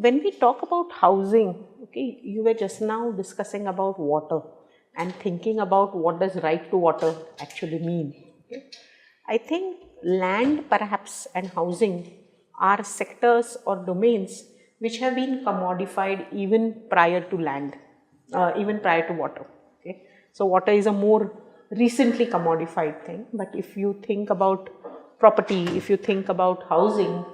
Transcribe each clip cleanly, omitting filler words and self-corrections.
when we talk about housing, okay, you were just now discussing about water and thinking about what does right to water actually mean. Okay. I think land perhaps and housing are sectors or domains which have been commodified even prior to land, even prior to water. Okay. So water is a more recently commodified thing, but if you think about property, if you think about housing,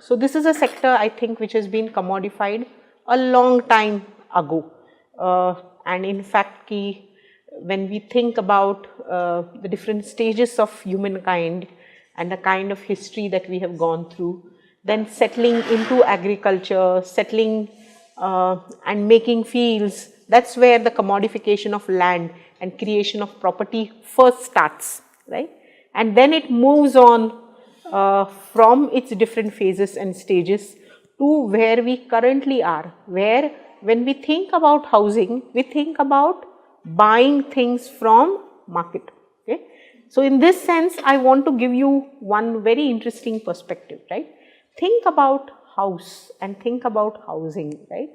so this is a sector I think which has been commodified a long time ago, and in fact when we think about the different stages of humankind and the kind of history that we have gone through, then settling into agriculture, settling and making fields, that's where the commodification of land and creation of property first starts, right? And then it moves on from its different phases and stages to where we currently are, where when we think about housing, we think about buying things from market. Okay? So in this sense, I want to give you one very interesting perspective, right? Think about house and think about housing, right?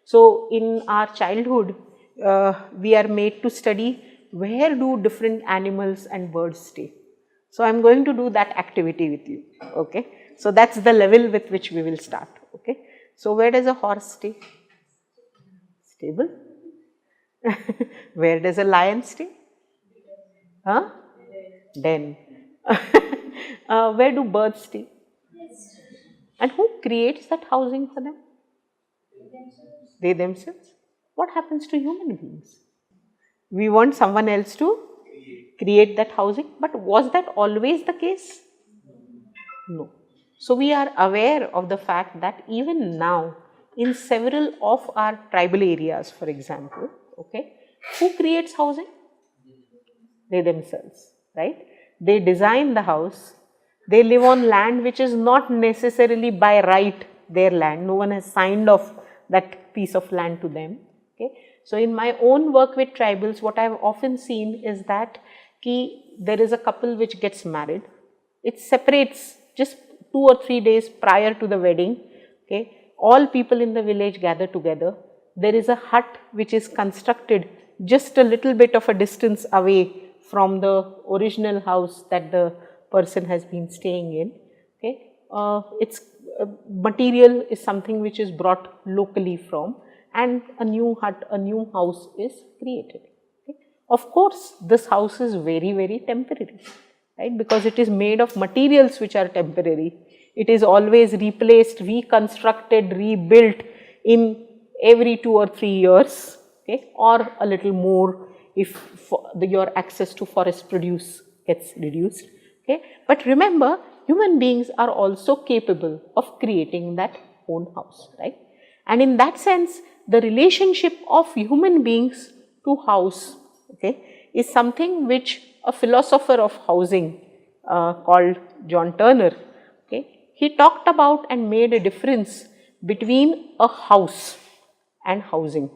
So in our childhood, we are made to study where do different animals and birds stay. So I am going to do that activity with you, okay. So that's the level with which we will start, okay. So where does a horse stay? Stable. Where does a lion stay? Huh? Den. Where do birds stay? And who creates that housing for them? They themselves. What happens to human beings? We want someone else to create that housing, but was that always the case? No. So we are aware of the fact that even now in several of our tribal areas, for example, okay, who creates housing? They themselves, right? They design the house, they live on land which is not necessarily by right their land, no one has signed off that piece of land to them, okay. So in my own work with tribals, what I have often seen is that there is a couple which gets married, it separates just 2 or 3 days prior to the wedding, okay. All people in the village gather together, there is a hut which is constructed just a little bit of a distance away from the original house that the person has been staying in, okay. Its material is something which is brought locally from, and a new hut, a new house is created. Okay. Of course, this house is very, very temporary, right, because it is made of materials which are temporary. It is always replaced, reconstructed, rebuilt in every 2 or 3 years, okay, or a little more if your access to forest produce gets reduced. Okay. But remember, human beings are also capable of creating that own house, right? And in that sense, the relationship of human beings to house, okay, is something which a philosopher of housing called John Turner, okay, he talked about and made a difference between a house and housing.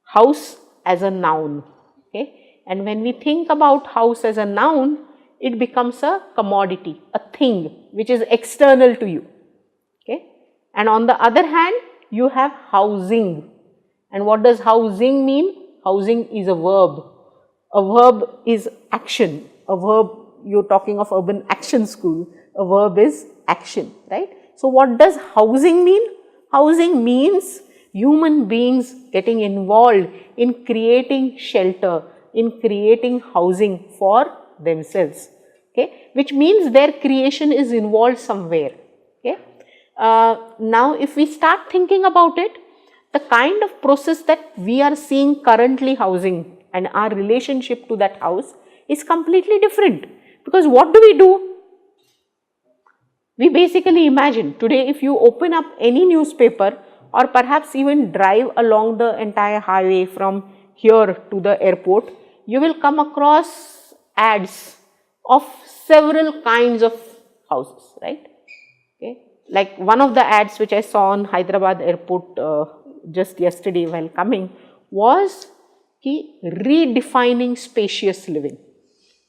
House as a noun, okay, and when we think about house as a noun, it becomes a commodity, a thing which is external to you, okay. And on the other hand, you have housing. And what does housing mean? Housing is a verb. A verb is action. A verb, you're talking of urban action school, a verb is action, right? So what does housing mean? Housing means human beings getting involved in creating shelter, in creating housing for themselves, okay, which means their creation is involved somewhere, okay. Now if we start thinking about it, the kind of process that we are seeing currently housing and our relationship to that house is completely different, because what do? We basically imagine today, if you open up any newspaper or perhaps even drive along the entire highway from here to the airport, you will come across ads of several kinds of houses, right? Okay. Like one of the ads which I saw on Hyderabad airport just yesterday while coming was redefining spacious living.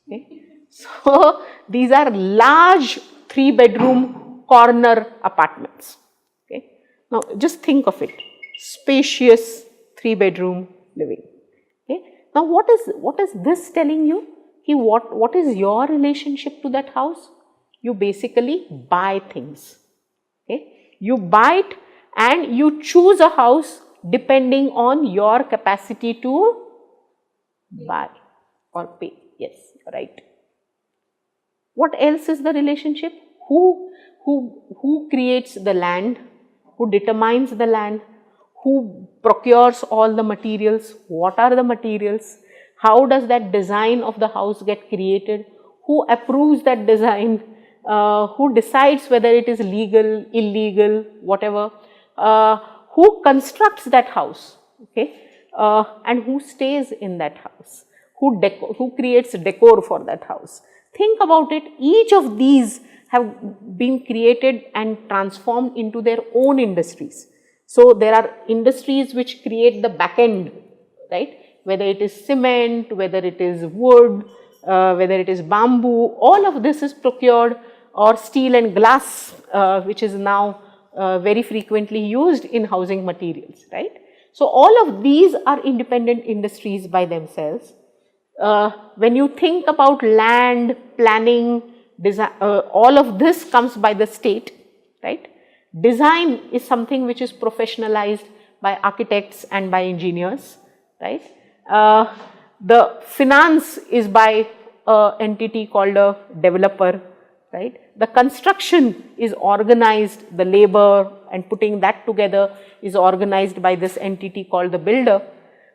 Okay. So these are large 3-bedroom corner apartments. Okay. Now just think of it, spacious 3-bedroom living. Okay. Now what is this telling you? What is your relationship to that house? You basically buy things. Okay. You buy it and you choose a house depending on your capacity to buy or pay. Yes, right. What else is the relationship? Who creates the land? Who determines the land? Who procures all the materials? What are the materials? How does that design of the house get created? Who approves that design? Who decides whether it is legal, illegal, whatever? Who constructs that house? Okay, and who stays in that house? Who creates decor for that house? Think about it. Each of these have been created and transformed into their own industries. So there are industries which create the back end, right? Whether it is cement, whether it is wood, whether it is bamboo, all of this is procured, or steel and glass, which is now very frequently used in housing materials, right? So all of these are independent industries by themselves. When you think about land, planning, design, all of this comes by the state, right? Design is something which is professionalized by architects and by engineers, right? The finance is by an entity called a developer, right? The construction is organized, the labor and putting that together is organized by this entity called the builder.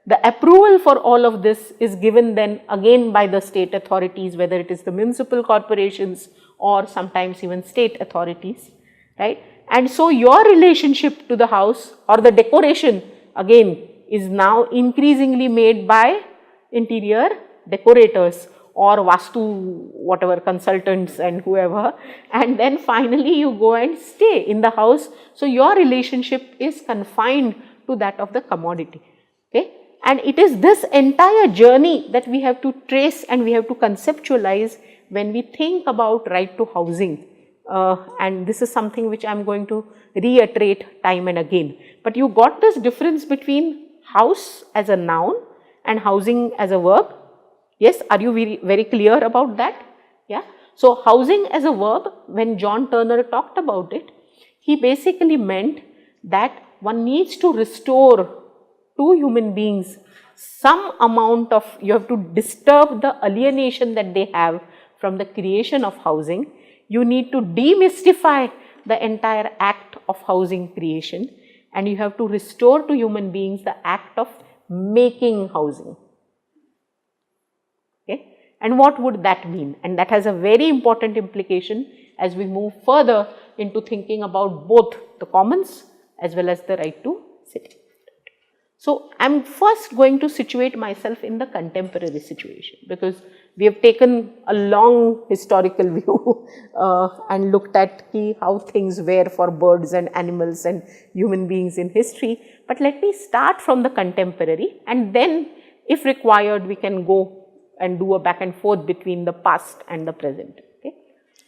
The approval for all of this is given then again by the state authorities, whether it is the municipal corporations or sometimes even state authorities, right? And so your relationship to the house or the decoration again is now increasingly made by interior decorators or vastu whatever consultants and whoever, and then finally you go and stay in the house. So your relationship is confined to that of the commodity. Okay. And it is this entire journey that we have to trace and we have to conceptualize when we think about right to housing. And this is something which I am going to reiterate time and again. But you got this difference between house as a noun and housing as a verb. Yes, are you very clear about that? Yeah. So housing as a verb, when John Turner talked about it, he basically meant that one needs to restore to human beings some amount of, you have to disturb the alienation that they have from the creation of housing. You need to demystify the entire act of housing creation, and you have to restore to human beings the act of making housing. Okay. And what would that mean? And that has a very important implication as we move further into thinking about both the commons as well as the right to city. So I am first going to situate myself in the contemporary situation, because we have taken a long historical view and looked at how things were for birds and animals and human beings in history. But let me start from the contemporary, and then if required we can go and do a back and forth between the past and the present. Okay.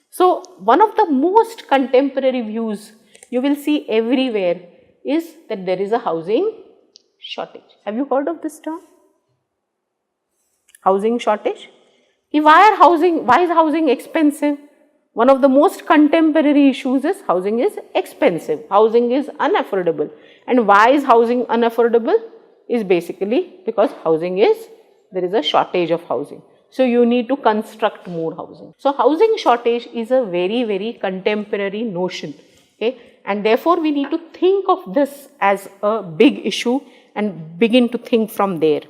So one of the most contemporary views you will see everywhere is that there is a housing shortage. Have you heard of this term? Housing shortage. Why is housing expensive? One of the most contemporary issues is housing is expensive, housing is unaffordable. And why is housing unaffordable? Is basically because there is a shortage of housing. So you need to construct more housing. So housing shortage is a very contemporary notion. Okay? And therefore we need to think of this as a big issue and begin to think from there.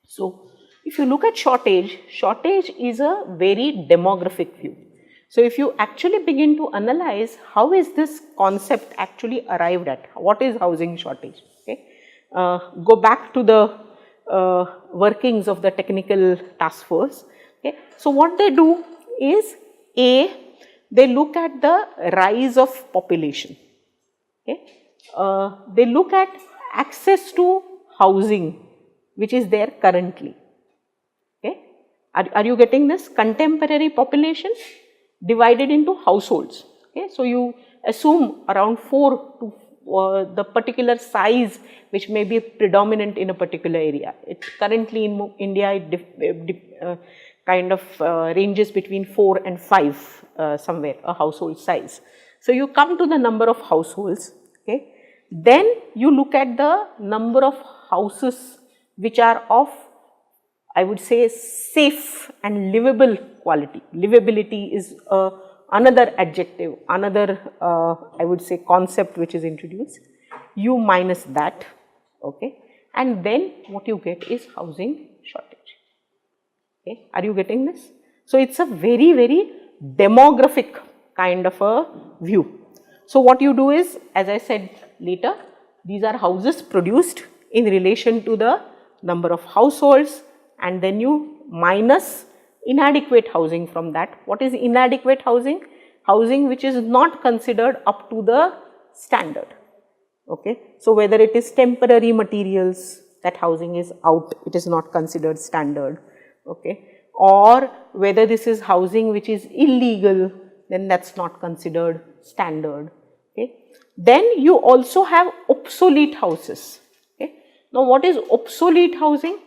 So if you look at shortage is a very demographic view. So if you actually begin to analyze how is this concept actually arrived at, what is housing shortage? Okay? Go back to the workings of the technical task force. Okay? So what they do is, they look at the rise of population. Okay? They look at access to housing which is there currently. Okay? Are you getting this? Contemporary population divided into households. Okay? So you assume around 4 to the particular size which may be predominant in a particular area. It currently in India it kind of ranges between 4 and 5 somewhere, a household size. So you come to the number of households, okay. Then you look at the number of houses which are of, I would say, safe and livable quality. Livability is another adjective, another I would say concept which is introduced. You minus that, okay, and then what you get is housing shortage. Okay, are you getting this? So it's a very, very demographic kind of a view. So what you do is, as I said later, these are houses produced in relation to the number of households, and then you minus inadequate housing from that. What is inadequate housing? Housing which is not considered up to the standard. Okay. So whether it is temporary materials, that housing is out, it is not considered standard. Okay. Or whether this is housing which is illegal, then that's not considered standard. Okay. Then you also have obsolete houses. Okay. Now what is obsolete housing?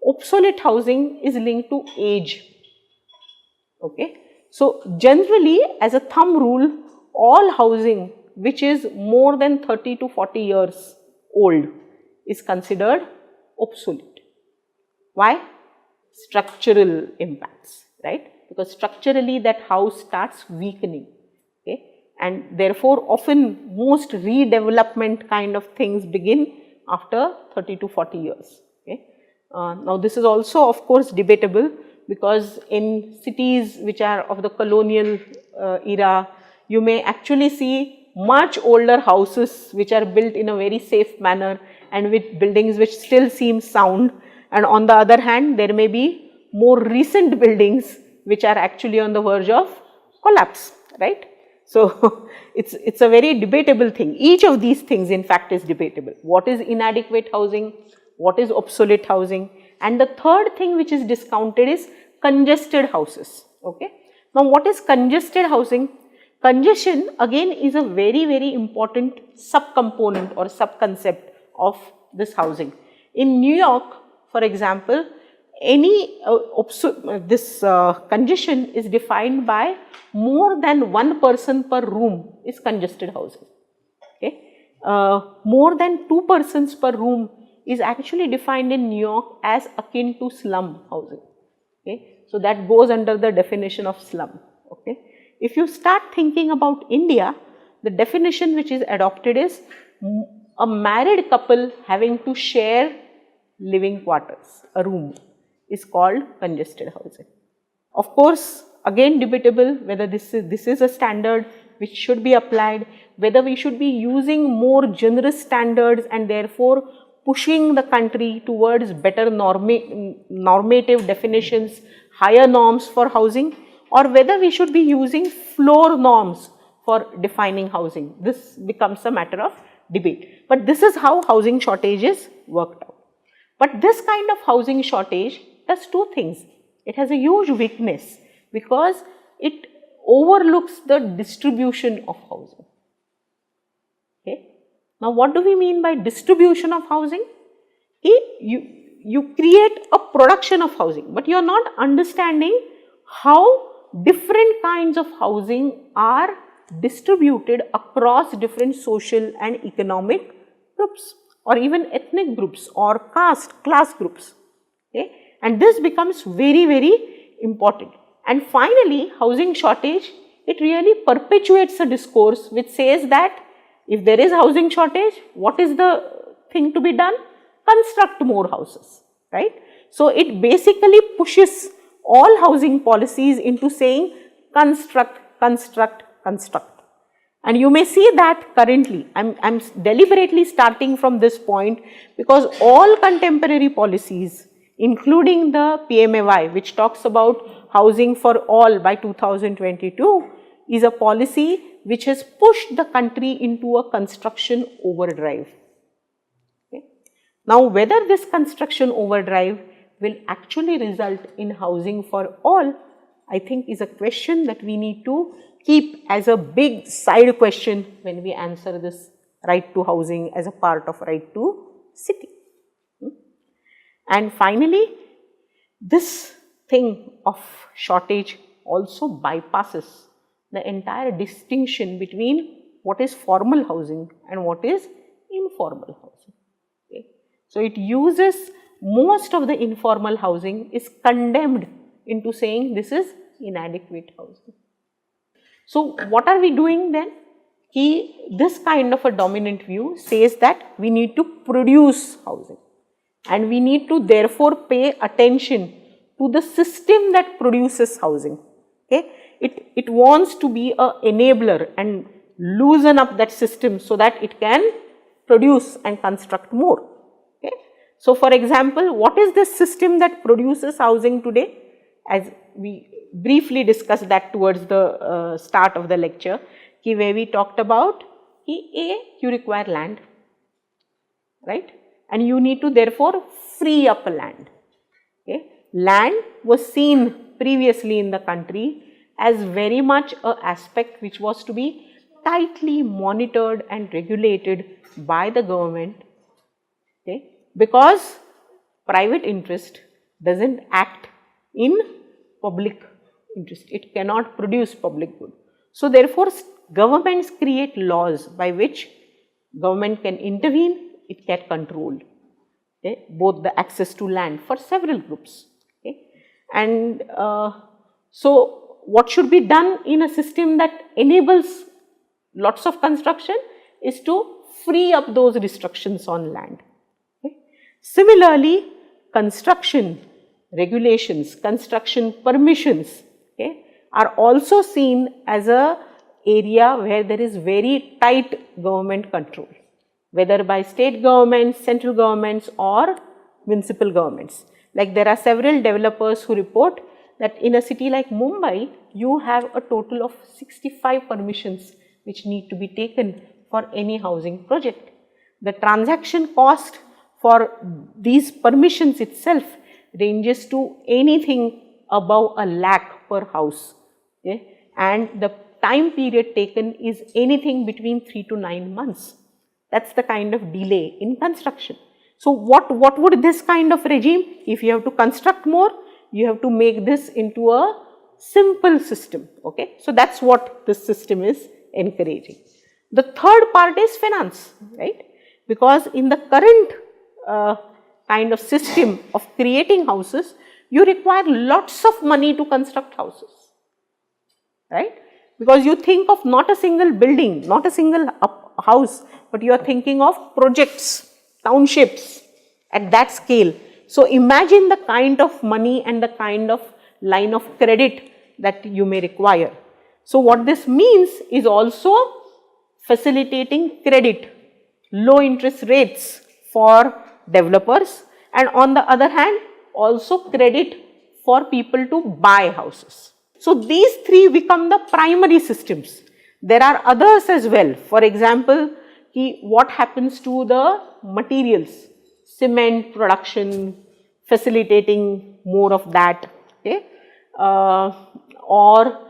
Obsolete housing is linked to age. Okay. So generally, as a thumb rule, all housing which is more than 30 to 40 years old is considered obsolete. Why? Structural impacts, right? Because structurally that house starts weakening, okay, and therefore often most redevelopment kind of things begin after 30 to 40 years. Okay. Now this is also of course debatable, because in cities which are of the colonial era, you may actually see much older houses which are built in a very safe manner and with buildings which still seem sound, and on the other hand there may be more recent buildings which are actually on the verge of collapse, right? So it's a very debatable thing. Each of these things in fact is debatable. What is inadequate housing? What is obsolete housing? And the third thing which is discounted is congested houses. Okay. Now what is congested housing? Congestion again is a very, very important subcomponent or subconcept of this housing. In New York, for example, congestion is defined by more than one person per room is congested housing. Okay. More than 2 persons per room is actually defined in New York as akin to slum housing. Okay. So that goes under the definition of slum. Okay. If you start thinking about India, the definition which is adopted is a married couple having to share living quarters, a room, is called congested housing. Of course, again debatable whether this is a standard which should be applied, whether we should be using more generous standards and therefore pushing the country towards better normative definitions, higher norms for housing, or whether we should be using floor norms for defining housing. This becomes a matter of debate. But this is how housing shortage is worked out. But this kind of housing shortage does two things. It has a huge weakness because it overlooks the distribution of housing. Okay. Now what do we mean by distribution of housing? You create a production of housing, but you are not understanding how different kinds of housing are distributed across different social and economic groups, or even ethnic groups or class groups. Okay. And this becomes very, very important. And finally, housing shortage, it really perpetuates a discourse which says that if there is housing shortage, what is the thing to be done? Construct more houses, right? So it basically pushes all housing policies into saying construct, construct, construct. And you may see that currently, I'm deliberately starting from this point because all contemporary policies, including the PMAY, which talks about housing for all by 2022, is a policy which has pushed the country into a construction overdrive. Okay. Now, whether this construction overdrive will actually result in housing for all, I think is a question that we need to keep as a big side question when we answer this right to housing as a part of right to city. And finally, this thing of shortage also bypasses the entire distinction between what is formal housing and what is informal housing. Okay. So, it uses most of the informal housing is condemned into saying this is inadequate housing. So, what are we doing then? This kind of a dominant view says that we need to produce housing and we need to therefore pay attention to the system that produces housing. Okay. It wants to be an enabler and loosen up that system so that it can produce and construct more. Okay. So, for example, what is this system that produces housing today? As we briefly discussed that towards the start of the lecture, where we talked about you require land, right, and you need to therefore free up land. Okay. Land was seen previously in the country as very much an aspect which was to be tightly monitored and regulated by the government, okay, because private interest does not act in public interest, it cannot produce public good. So, therefore, governments create laws by which government can intervene, it can control, okay, both the access to land for several groups. Okay. And so, what should be done in a system that enables lots of construction is to free up those restrictions on land. Okay. Similarly, construction regulations, construction permissions, okay, are also seen as a area where there is very tight government control, whether by state governments, central governments or municipal governments. Like there are several developers who report that in a city like Mumbai, you have a total of 65 permissions which need to be taken for any housing project. The transaction cost for these permissions itself ranges to anything above a lakh per house, okay, and the time period taken is anything between 3 to 9 months. That is the kind of delay in construction. So, what would this kind of regime, if you have to construct more, you have to make this into a simple system. Okay. So, that is what this system is encouraging. The third part is finance, right, because in the current kind of system of creating houses, you require lots of money to construct houses, right, because you think of not a single building, not a single house, but you are thinking of projects, townships at that scale. So, imagine the kind of money and the kind of line of credit that you may require. So, what this means is also facilitating credit, low interest rates for developers, and on the other hand also credit for people to buy houses. So, these three become the primary systems. There are others as well. For example, what happens to the materials, cement production, facilitating more of that, okay, or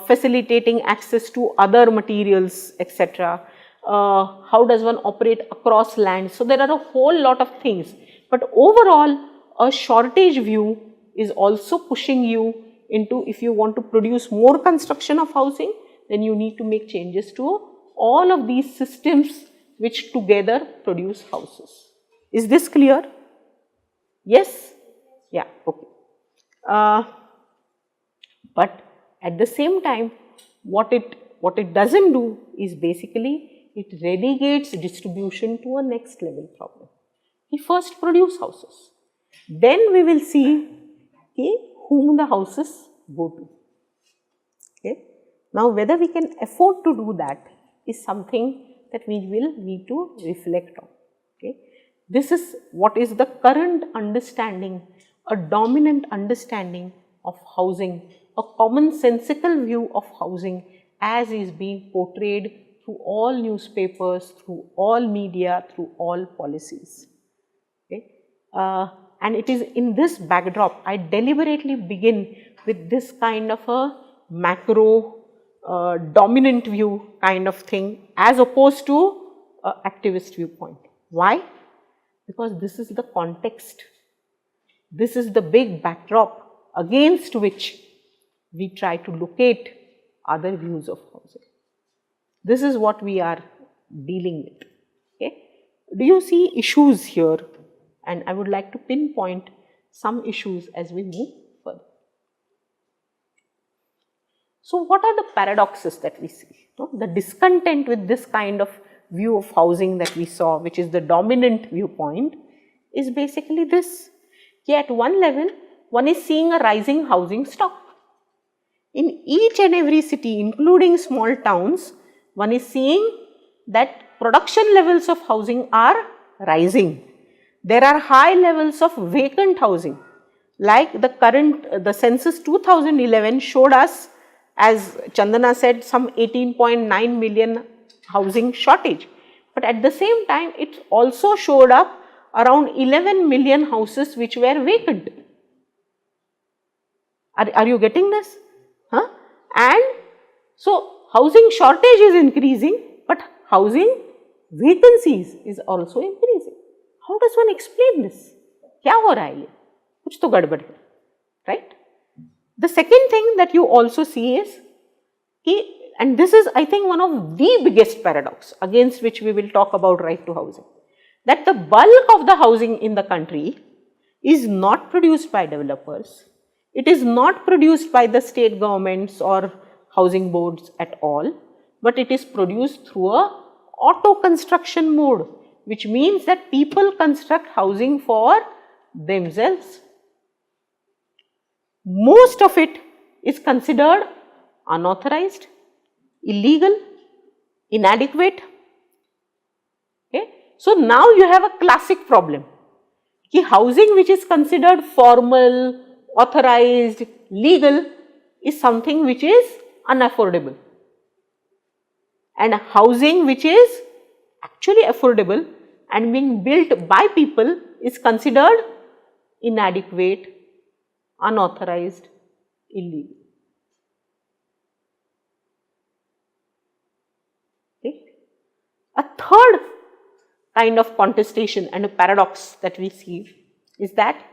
facilitating access to other materials, etc. How does one operate across land? So, there are a whole lot of things, but overall a shortage view is also pushing you into, if you want to produce more construction of housing, then you need to make changes to all of these systems which together produce houses. Is this clear? Yes? Yeah, okay. But at the same time, what it does not do is basically it relegates distribution to a next level problem. We first produce houses, then we will see whom the houses go to. Okay. Now, whether we can afford to do that is something that we will need to reflect on. Okay. This is what is the current understanding, a dominant understanding of housing, a commonsensical view of housing as is being portrayed through all newspapers, through all media, through all policies. Okay. And it is in this backdrop I deliberately begin with this kind of a macro dominant view kind of thing as opposed to activist viewpoint. Why? Because this is the context, this is the big backdrop against which we try to locate other views of housing. This is what we are dealing with. Okay? Do you see issues here? And I would like to pinpoint some issues as we move further. So, what are the paradoxes that we see? The discontent with this kind of view of housing that we saw, which is the dominant viewpoint, is basically this. At one level, one is seeing a rising housing stock. In each and every city, including small towns, one is seeing that production levels of housing are rising. There are high levels of vacant housing, like the census 2011 showed us, as Chandana said, some 18.9 million housing shortage. But at the same time, it also showed up around 11 million houses which were vacant. Are you getting this? And so, housing shortage is increasing, but housing vacancies is also increasing. How does one explain this? क्या हो रहा है ये? कुछ तो गड़बड़ है, right? The second thing that you also see is, and this is I think one of the biggest paradox against which we will talk about right to housing, that the bulk of the housing in the country is not produced by developers, it is not produced by the state governments or housing boards at all, but it is produced through a auto construction mode, which means that people construct housing for themselves. Most of it is considered unauthorized, illegal, inadequate. Okay? So, now you have a classic problem. Housing which is considered formal, authorized, legal is something which is unaffordable, and housing which is actually affordable and being built by people is considered inadequate, unauthorized, illegal. Okay. A third kind of contestation and a paradox that we see is that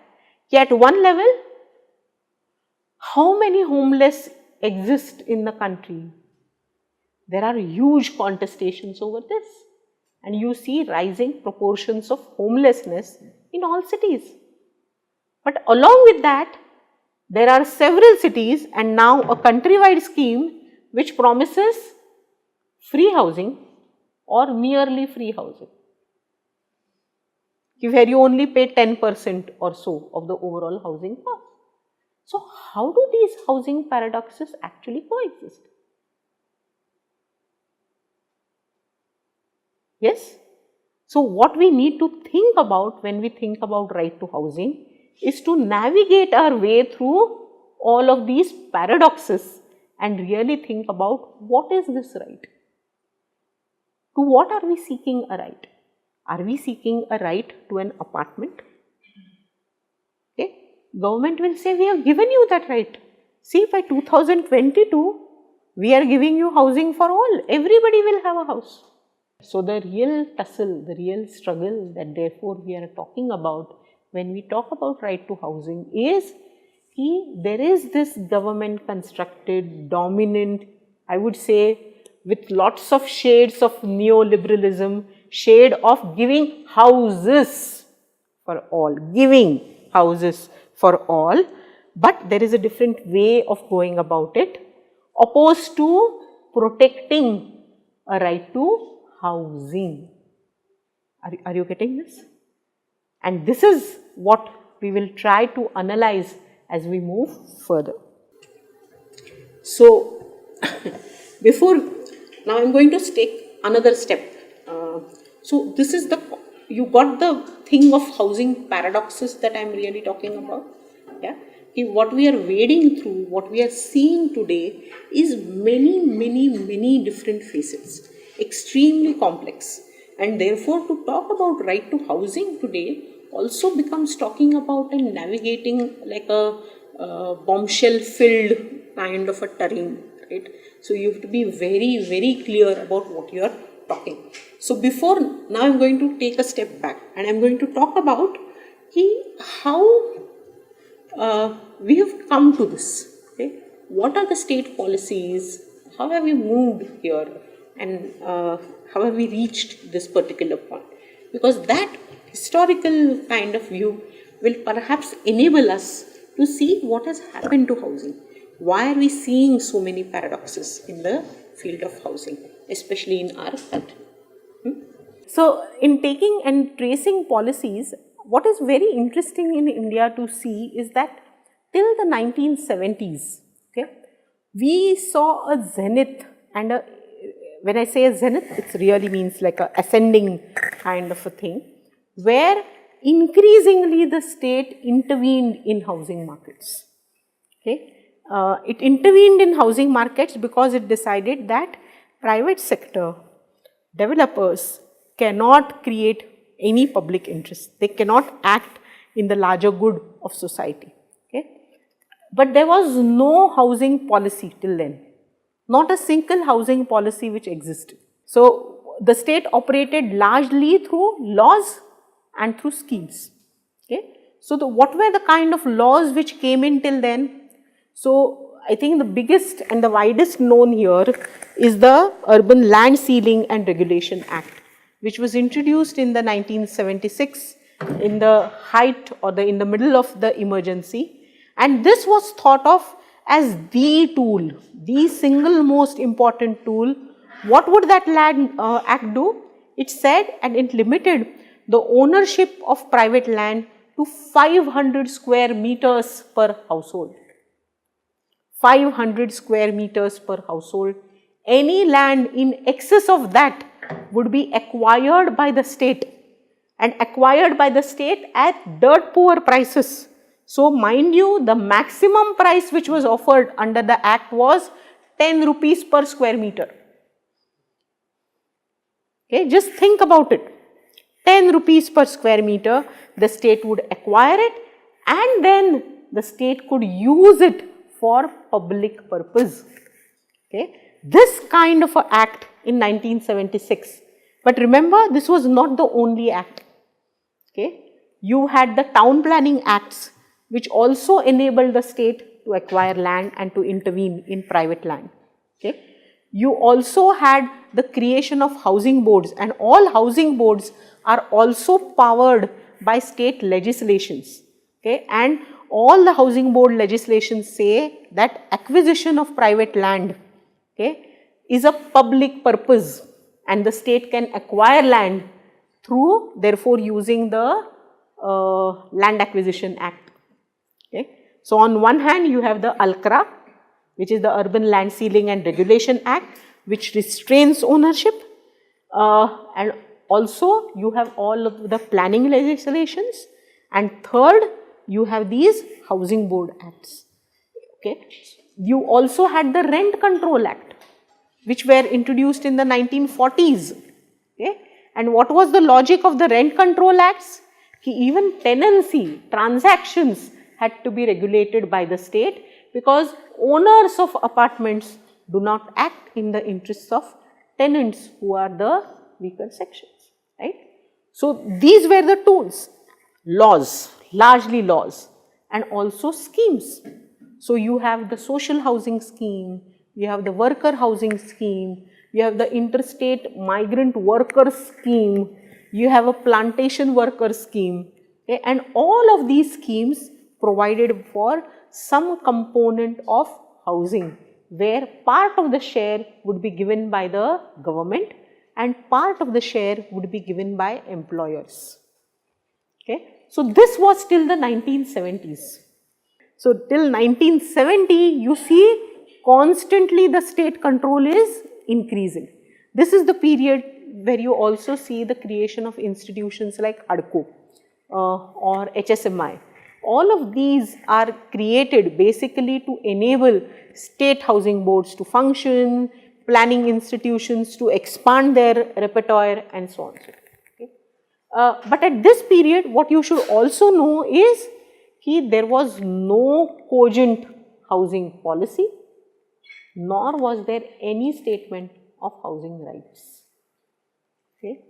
at one level, how many homeless exist in the country? There are huge contestations over this, and you see rising proportions of homelessness in all cities. But along with that, there are several cities and now a countrywide scheme which promises free housing or nearly free housing, where you only pay 10% or so of the overall housing cost. So, how do these housing paradoxes actually coexist? Yes? So, what we need to think about when we think about right to housing is to navigate our way through all of these paradoxes and really think about what is this right? To what are we seeking a right? Are we seeking a right to an apartment? Okay. Government will say, we have given you that right. See, by 2022, we are giving you housing for all. Everybody will have a house. So, the real tussle, the real struggle that therefore we are talking about when we talk about right to housing is there is this government constructed, dominant, I would say with lots of shades of neoliberalism, shade of giving houses for all, giving houses for all, but there is a different way of going about it, opposed to protecting a right to housing. Are you getting this? And this is what we will try to analyze as we move further. So, now I am going to take another step. So, this is you got the thing of housing paradoxes that I am really talking about. Yeah. What we are wading through, what we are seeing today is many different facets, extremely complex. And therefore, to talk about right to housing today also becomes talking about and navigating like a bombshell filled kind of a terrain, right? So you have to be very, very clear about what you are talking. So now I'm going to take a step back and I'm going to talk about how we have come to this. Okay? What are the state policies? How have we moved here? And how have we reached this particular point? Because that historical kind of view will perhaps enable us to see what has happened to housing. Why are we seeing so many paradoxes in the field of housing, especially in our country? So, in taking and tracing policies, what is very interesting in India to see is that till the 1970s, okay, we saw a zenith, and when I say a zenith, it really means like a ascending kind of a thing, where increasingly the state intervened in housing markets. Okay. It intervened in housing markets because it decided that private sector developers cannot create any public interest. They cannot act in the larger good of society. Okay? But there was no housing policy till then, not a single housing policy which existed. So the state operated largely through laws and through schemes. Okay? So what were the kind of laws which came in till then? So I think the biggest and the widest known here is the Urban Land Ceiling and Regulation Act, which was introduced in the 1976 in the height or in the middle of the emergency, and this was thought of as the tool, the single most important tool. What would that land act do? It said, and it limited the ownership of private land to 500 square meters per household. 500 square meters per household. Any land in excess of that would be acquired by the state, and acquired by the state at dirt poor prices. So mind you, the maximum price which was offered under the act was 10 rupees per square meter. Okay, just think about it. 10 rupees per square meter, the state would acquire it, and then the state could use it for public purpose. Okay. This kind of an act in 1976. But remember, this was not the only act. Okay. You had the town planning acts, which also enabled the state to acquire land and to intervene in private land. Okay. You also had the creation of housing boards, and all housing boards are also powered by state legislations. Okay. And all the housing board legislations say that acquisition of private land, okay, is a public purpose, and the state can acquire land through therefore using the Land Acquisition Act. Okay. So on one hand you have the ULCRA, which is the Urban Land Ceiling and Regulation Act, which restrains ownership, and also you have all of the planning legislations, and third you have these housing board acts. Okay. You also had the Rent Control Act, which were introduced in the 1940s. Okay. And what was the logic of the Rent Control Acts? Even tenancy transactions had to be regulated by the state, because owners of apartments do not act in the interests of tenants who are the weaker sections, right? So these were the tools, laws, largely laws, and also schemes. So you have the social housing scheme, you have the worker housing scheme, you have the interstate migrant worker scheme, you have a plantation worker scheme, okay? And all of these schemes provided for some component of housing, where part of the share would be given by the government and part of the share would be given by employers. Okay. So this was till the 1970s. So till 1970 you see constantly the state control is increasing. This is the period where you also see the creation of institutions like ADCO or HSMI. All of these are created basically to enable state housing boards to function, planning institutions to expand their repertoire, and so on. Okay. But at this period, what you should also know is that there was no cogent housing policy. nor was there any statement of housing rights. Okay,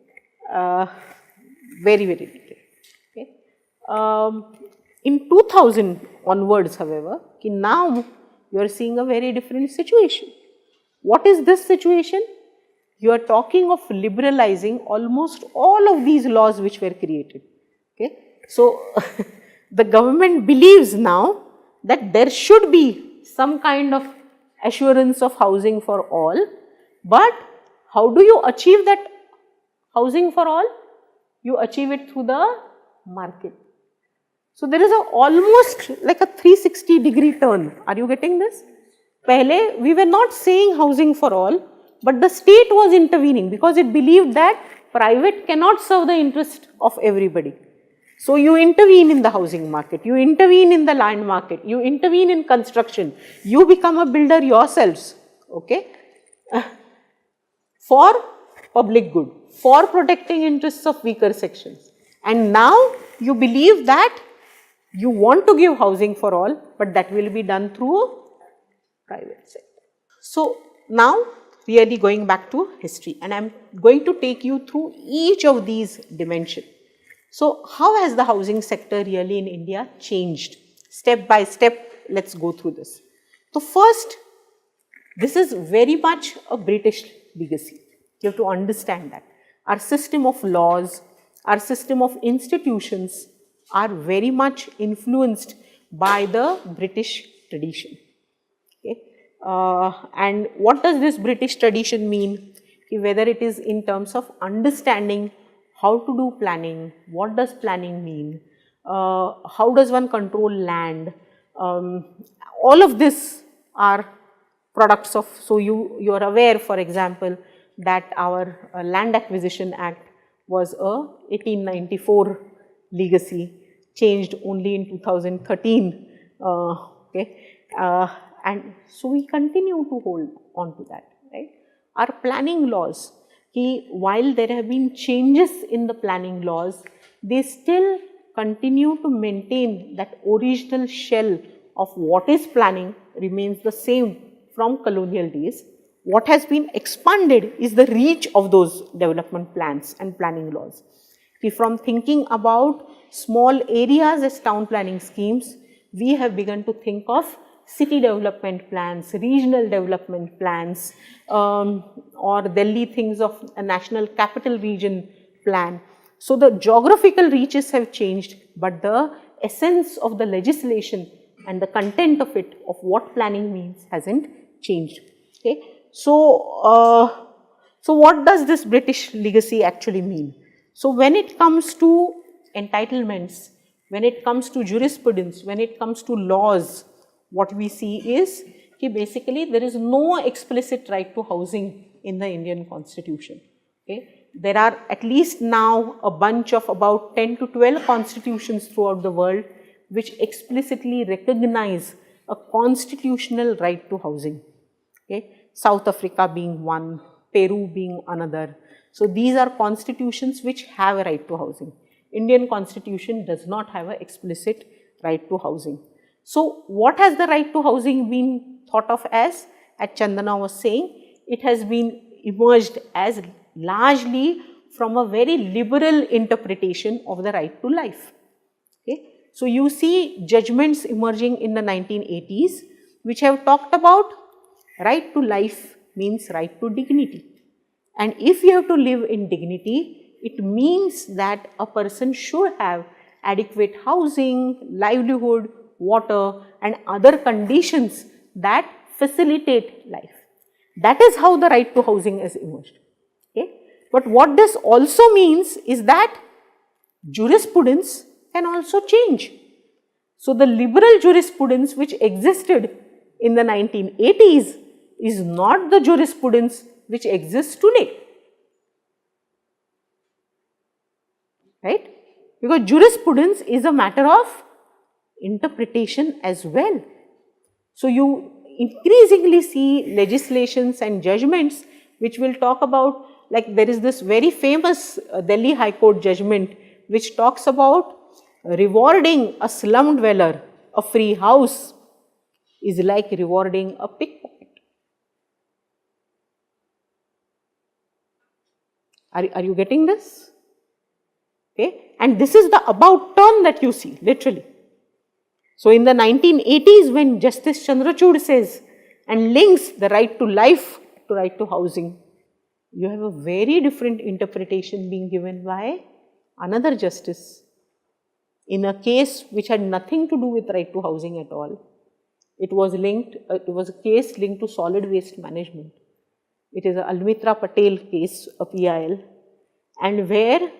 very detailed. Okay, in 2000 onwards, however, now you are seeing a very different situation. What is this situation? You are talking of liberalizing almost all of these laws which were created. Okay, so the government believes now that there should be some kind of assurance of housing for all, but how do you achieve that housing for all? You achieve it through the market. So there is almost like a 360-degree turn. Are you getting this? Pehle, we were not saying housing for all, but the state was intervening because it believed that private cannot serve the interest of everybody. So you intervene in the housing market, you intervene in the land market, you intervene in construction, you become a builder yourselves, okay, for public good, for protecting interests of weaker sections. And now you believe that you want to give housing for all, but that will be done through private sector. So now really going back to history, and I am going to take you through each of these dimensions. So how has the housing sector really in India changed? Step by step, let's go through this. So first, this is very much a British legacy. You have to understand that. Our system of laws, our system of institutions are very much influenced by the British tradition. Okay. And what does this British tradition mean? Whether it is in terms of understanding how to do planning, what does planning mean, how does one control land, all of this are products of, so you are aware, for example, that our Land Acquisition Act was a 1894 legacy, changed only in 2013, okay, and so we continue to hold on to that, right. Our planning laws, while there have been changes in the planning laws, they still continue to maintain that original shell of what is planning remains the same from colonial days. What has been expanded is the reach of those development plans and planning laws. From thinking about small areas as town planning schemes, we have begun to think of city development plans, regional development plans, or Delhi thinks of a national capital region plan. So the geographical reaches have changed, but the essence of the legislation and the content of it, of what planning means, hasn't changed. Okay. So, so what does this British legacy actually mean? So when it comes to entitlements, when it comes to jurisprudence, when it comes to laws, what we see is that basically there is no explicit right to housing in the Indian constitution. Okay. There are at least now a bunch of about 10 to 12 constitutions throughout the world which explicitly recognize a constitutional right to housing. Okay. South Africa being one, Peru being another. So these are constitutions which have a right to housing. Indian constitution does not have an explicit right to housing. So what has the right to housing been thought of as Chandana was saying, it has been emerged as largely from a very liberal interpretation of the right to life. Okay. So you see judgments emerging in the 1980s which have talked about right to life means right to dignity. And if you have to live in dignity, it means that a person should have adequate housing, livelihood, water and other conditions that facilitate life. That is how the right to housing has emerged. Okay. But what this also means is that jurisprudence can also change. So the liberal jurisprudence which existed in the 1980s is not the jurisprudence which exists today, right? Because jurisprudence is a matter of interpretation as well. So you increasingly see legislations and judgments which will talk about, like there is this very famous Delhi High Court judgment which talks about rewarding a slum dweller a free house is like rewarding a pickpocket. Are you getting this? Okay, and this is the about turn that you see, literally. So in the 1980s, when Justice Chandrachud says and links the right to life to right to housing, you have a very different interpretation being given by another justice in a case which had nothing to do with right to housing at all. It was a case linked to solid waste management. It is a Almitra Patel case, a PIL, and where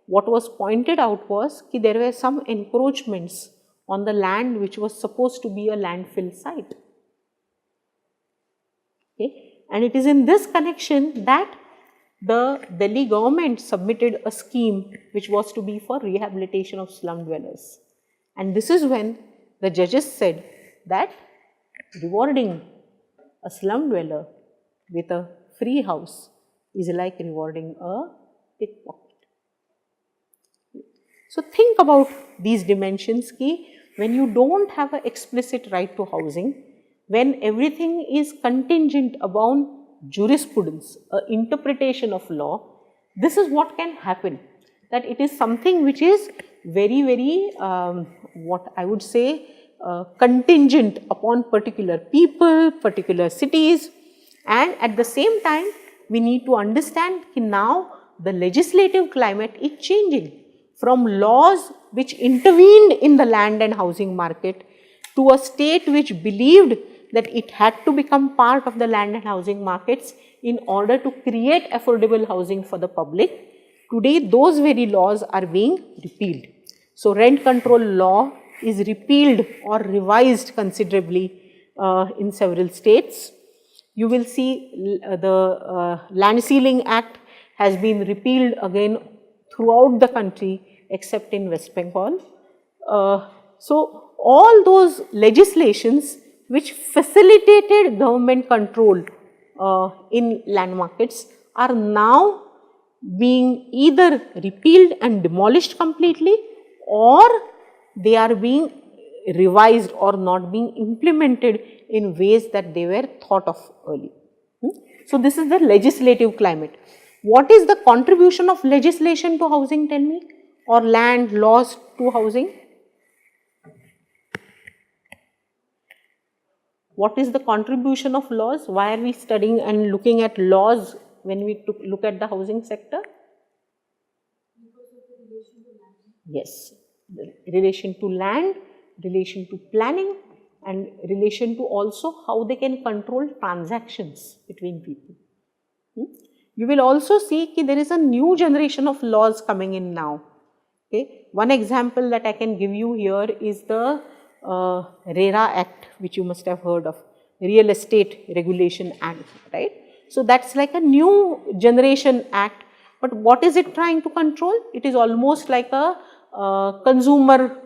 what was pointed out was that there were some encroachments on the land which was supposed to be a landfill site. Okay. And it is in this connection that the Delhi government submitted a scheme which was to be for rehabilitation of slum dwellers. And this is when the judges said that rewarding a slum dweller with a free house is like rewarding a pickpocket. So think about these dimensions ki when you don't have an explicit right to housing, when everything is contingent upon jurisprudence, interpretation of law, this is what can happen, that it is something which is very, very what I would say contingent upon particular people, particular cities, and at the same time we need to understand that now the legislative climate is changing from laws which intervened in the land and housing market to a state which believed that it had to become part of the land and housing markets in order to create affordable housing for the public. Today, those very laws are being repealed. So, rent control law is repealed or revised considerably in several states. You will see the Land Ceiling Act has been repealed again throughout the country except in West Bengal. So, all those legislations which facilitated government control in land markets are now being either repealed and demolished completely, or they are being revised or not being implemented in ways that they were thought of early. So, this is the legislative climate. What is the contribution of legislation to housing, tell me, or land laws to housing? What is the contribution of laws? Why are we studying and looking at laws when we look at the housing sector? Because of the relation to land. Yes, the relation to land, relation to planning, and relation to also how they can control transactions between people. You will also see that there is a new generation of laws coming in now. Okay. One example that I can give you here is the RERA Act, which you must have heard of, Real Estate Regulation Act, right. So, that is like a new generation act, but what is it trying to control? It is almost like a consumer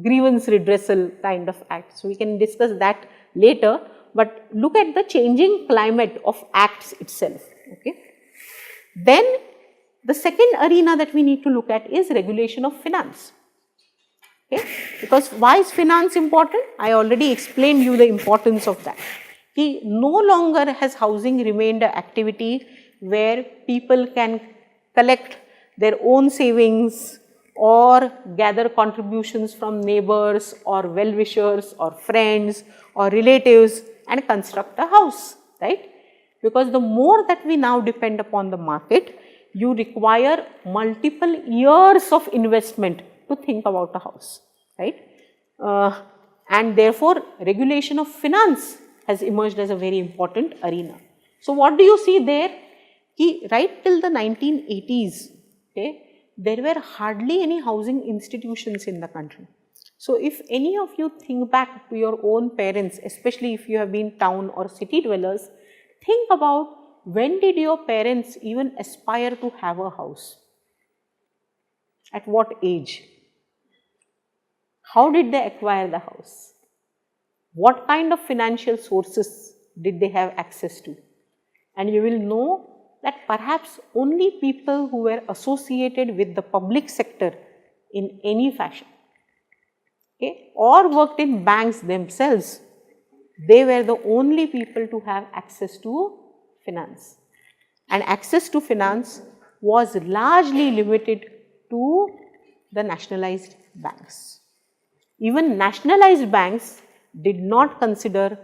grievance redressal kind of act. So, we can discuss that later, but look at the changing climate of acts itself. Okay. Then the second arena that we need to look at is regulation of finance. Okay. Because why is finance important? I already explained you the importance of that. No longer has housing remained an activity where people can collect their own savings or gather contributions from neighbors or well-wishers or friends or relatives and construct a house, right. Because the more that we now depend upon the market, you require multiple years of investment to think about a house, right. And therefore, regulation of finance has emerged as a very important arena. So, what do you see there? Right till the 1980s, okay, there were hardly any housing institutions in the country. So, if any of you think back to your own parents, especially if you have been town or city dwellers, think about when did your parents even aspire to have a house? At what age? How did they acquire the house? What kind of financial sources did they have access to? And you will know that perhaps only people who were associated with the public sector in any fashion, okay, or worked in banks themselves, they were the only people to have access to finance. And access to finance was largely limited to the nationalized banks. Even nationalized banks did not consider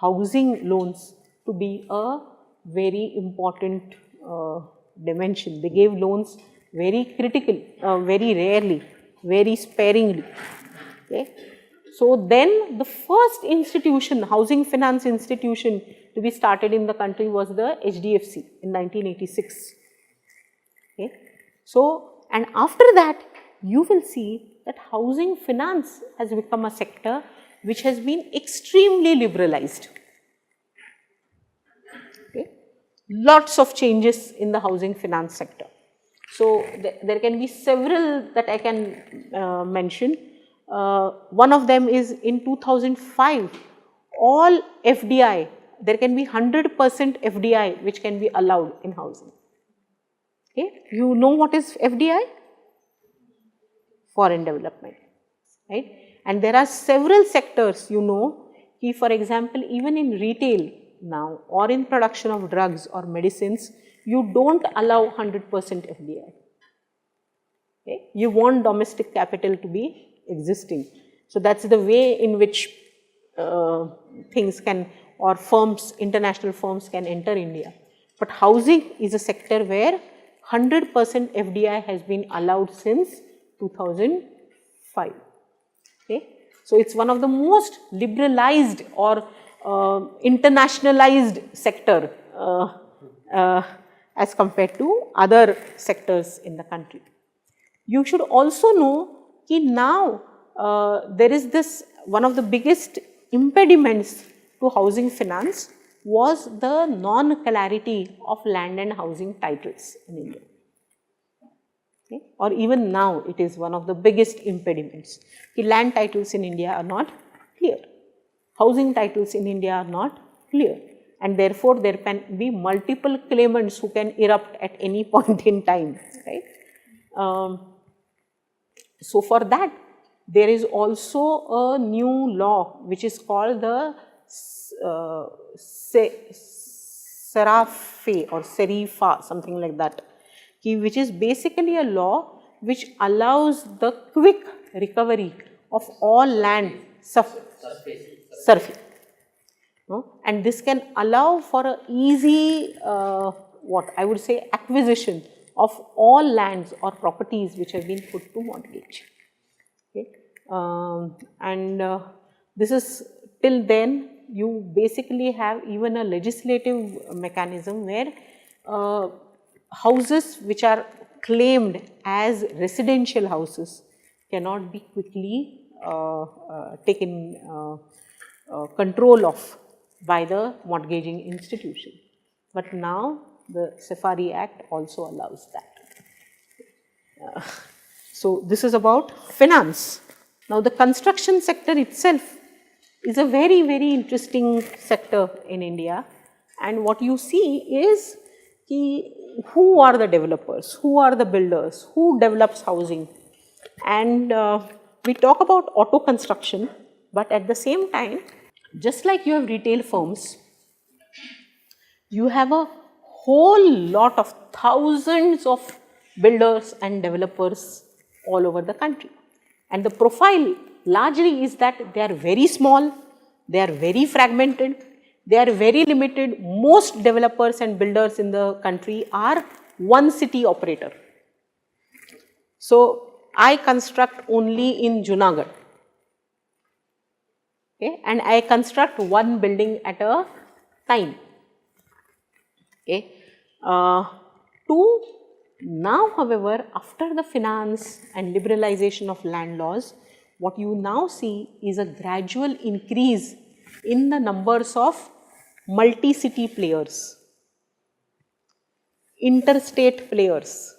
housing loans to be a very important dimension. They gave loans very very rarely, very sparingly. Okay. So then the first institution, housing finance institution to be started in the country was the HDFC in 1986. Okay. So, and after that you will see that housing finance has become a sector which has been extremely liberalized. Okay. Lots of changes in the housing finance sector. So, there can be several that I can mention. One of them is in 2005, all FDI, there can be 100% FDI which can be allowed in housing. Okay. You know what is FDI? Foreign development, right? And there are several sectors, you know, for example, even in retail now or in production of drugs or medicines, you don't allow 100% FDI. Okay? You want domestic capital to be existing. So that's the way in which things can, or firms, international firms can enter India. But housing is a sector where 100% FDI has been allowed since 2005. Okay. So it's one of the most liberalized or internationalized sector as compared to other sectors in the country. You should also know that now there is this, one of the biggest impediments to housing finance was the non-clarity of land and housing titles in India. Okay. Or even now it is one of the biggest impediments. The land titles in India are not clear, housing titles in India are not clear, and therefore there can be multiple claimants who can erupt at any point in time, right. So for that there is also a new law which is called the Serifa, something like that, which is basically a law which allows the quick recovery of all land surface. No? And this can allow for a easy, what I would say, acquisition of all lands or properties which have been put to mortgage. Okay. This is, till then you basically have even a legislative mechanism where houses which are claimed as residential houses cannot be quickly taken control of by the mortgaging institution. But now the Safari Act also allows that. So this is about finance. Now the construction sector itself is a very, very interesting sector in India, and what you see is who are the developers, who are the builders, who develops housing. And we talk about auto construction, but at the same time, just like you have retail firms, you have a whole lot of thousands of builders and developers all over the country. And the profile largely is that they are very small, they are very fragmented, they are very limited. Most developers and builders in the country are one city operator. So I construct only in Junagadh, okay, and I construct one building at a time. Okay. Now, however, after the finance and liberalization of land laws, what you now see is a gradual increase in the numbers of multi-city players, interstate players,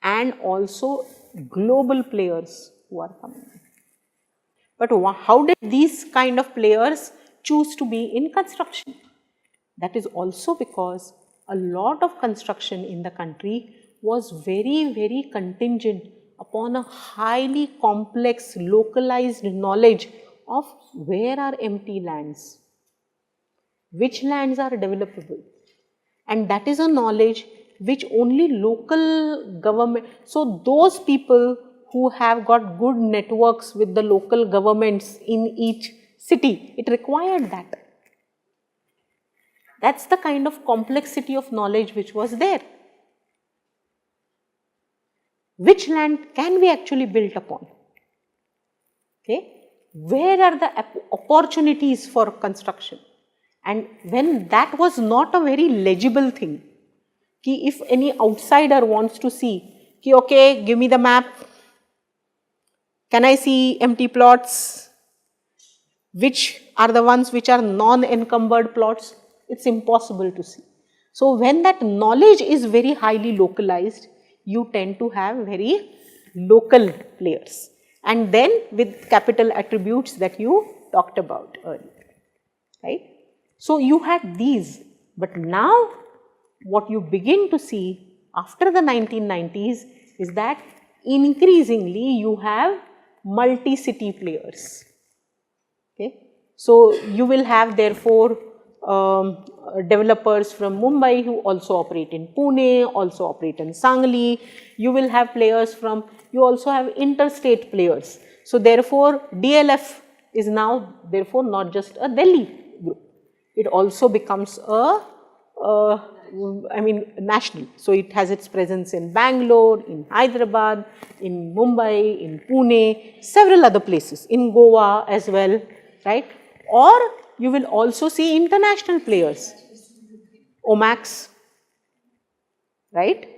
and also global players who are coming in. But how did these kind of players choose to be in construction? That is also because a lot of construction in the country was very, very contingent upon a highly complex, localized knowledge of where are empty lands, which lands are developable. And that is a knowledge which only local government, so those people who have got good networks with the local governments in each city, it required that. That's the kind of complexity of knowledge which was there. Which land can we actually build upon? Okay. Where are the opportunities for construction? And when that was not a very legible thing, ki if any outsider wants to see, ki okay, give me the map, can I see empty plots? Which are the ones which are non-encumbered plots? It's impossible to see. So when that knowledge is very highly localized, you tend to have very local players. And then with capital attributes that you talked about earlier, right? So you had these, but now what you begin to see after the 1990s is that increasingly you have multi-city players. Okay. So you will have therefore developers from Mumbai who also operate in Pune, also operate in Sangli. You will have players from, you also have interstate players. So therefore DLF is now therefore not just a Delhi group. It also becomes a national. So it has its presence in Bangalore, in Hyderabad, in Mumbai, in Pune, several other places, in Goa as well, right? Or you will also see international players, Omax, right?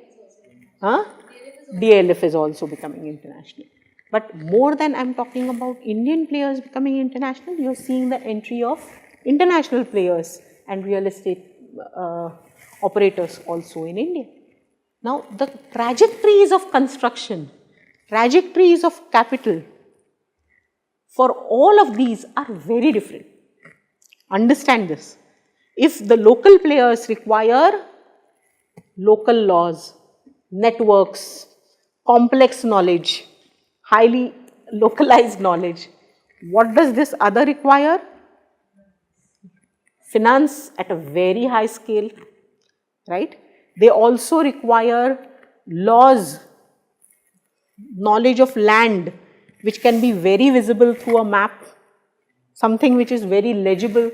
DLF is also becoming international. But more than I am talking about Indian players becoming international, you are seeing the entry of international players and real estate operators also in India. Now, the trajectories of construction, trajectories of capital for all of these are very different. Understand this. If the local players require local laws, networks, complex knowledge, highly localized knowledge, what does this other require? Finance at a very high scale, right? They also require laws, knowledge of land, which can be very visible through a map, something which is very legible.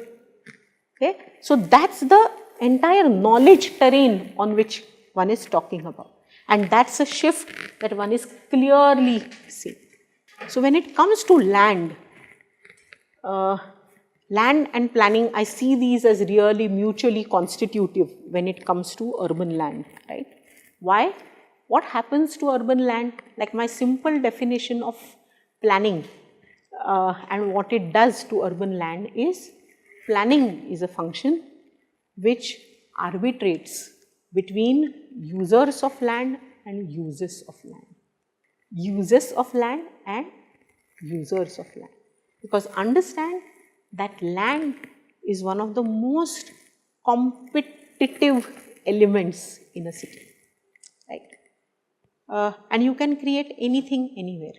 Okay? So that's the entire knowledge terrain on which one is talking about. And that's a shift that one is clearly seeing. So when it comes to land, land and planning, I see these as really mutually constitutive when it comes to urban land, right? Why? What happens to urban land? Like my simple definition of planning and what it does to urban land is, planning is a function which arbitrates between users of land and uses of land. Uses of land and users of land. Because understand that land is one of the most competitive elements in a city, right? And you can create anything anywhere.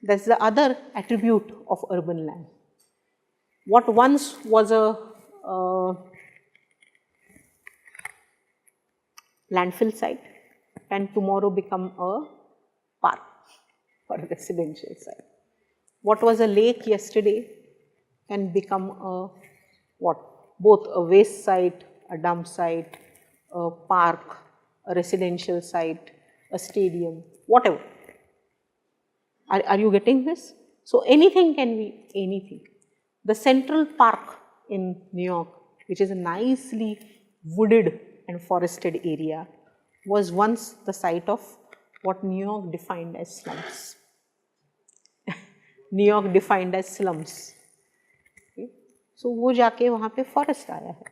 That's the other attribute of urban land. What once was a landfill site can tomorrow become a park or a residential site. What was a lake yesterday can become a what? Both a waste site, a dump site, a park, a residential site, a stadium, whatever. Are you getting this? So anything can be anything. The Central Park in New York, which is a nicely wooded and forested area, was once the site of what New York defined as slums. New York defined as slums. Okay. So वो जाके वहाँ पे forest आया है.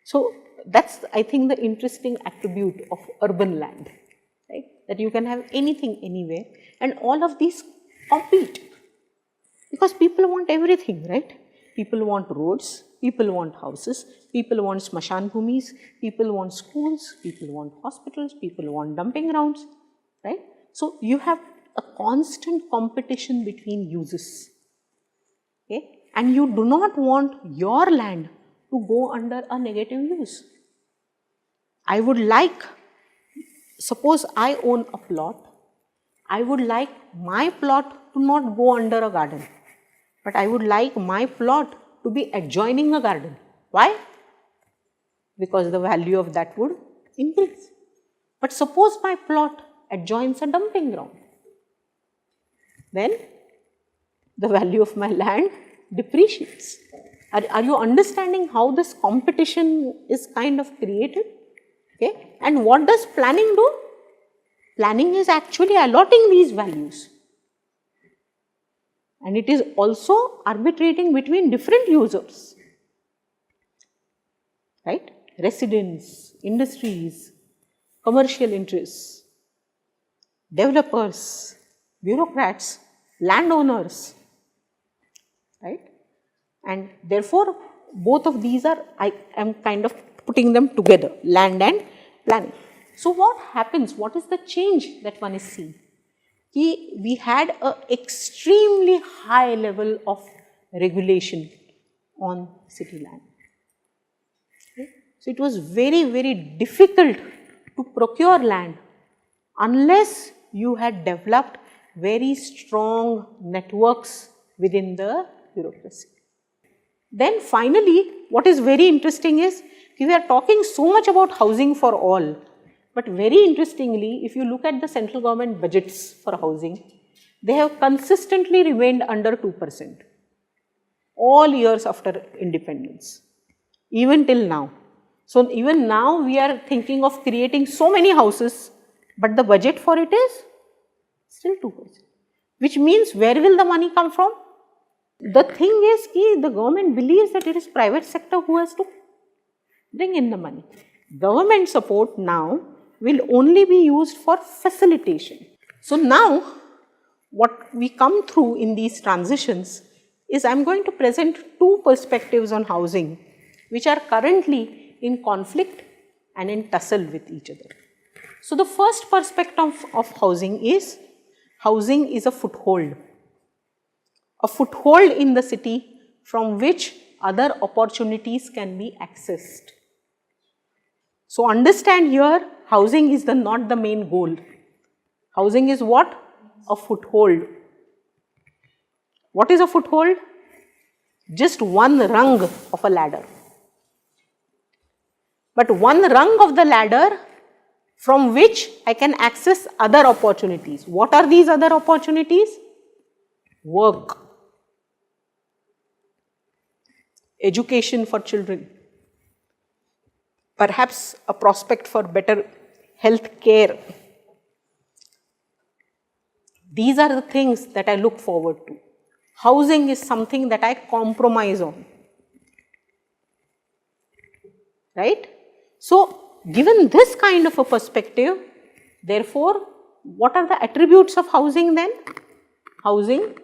So that's, I think, the interesting attribute of urban land, right? That you can have anything anywhere, and all of these compete because people want everything, right? People want roads, people want houses, people want smashan bhumis, people want schools, people want hospitals, people want dumping grounds, right? So you have a constant competition between uses, okay? And you do not want your land to go under a negative use. I would like, suppose I own a plot, I would like my plot to not go under a garden, but I would like my plot to be adjoining a garden. Why? Because the value of that would increase. But suppose my plot adjoins a dumping ground, then the value of my land depreciates. Are you understanding how this competition is kind of created? Okay. And what does planning do? Planning is actually allotting these values. And it is also arbitrating between different users, right? Residents, industries, commercial interests, developers, bureaucrats, landowners, right? And therefore, both of these are, I am kind of putting them together, land and planning. So what happens? What is the change that one is seeing? We had an extremely high level of regulation on city land. Okay? So it was very, very difficult to procure land unless you had developed very strong networks within the bureaucracy. Then finally, what is very interesting is, we are talking so much about housing for all, but very interestingly, if you look at the central government budgets for housing, they have consistently remained under 2% all years after independence, even till now. So even now we are thinking of creating so many houses, but the budget for it is still 2%, which means where will the money come from? The thing is ki the government believes that it is private sector who has to bring in the money. Government support now will only be used for facilitation. So now what we come through in these transitions is, I am going to present two perspectives on housing which are currently in conflict and in tussle with each other. So the first perspective of housing is a foothold. A foothold in the city from which other opportunities can be accessed. So understand here, housing is not the main goal. Housing is what? A foothold. What is a foothold? Just one rung of a ladder. But one rung of the ladder from which I can access other opportunities. What are these other opportunities? Work, education for children, perhaps a prospect for better health care. These are the things that I look forward to. Housing is something that I compromise on, right? So given this kind of a perspective, therefore, what are the attributes of housing then? Housing,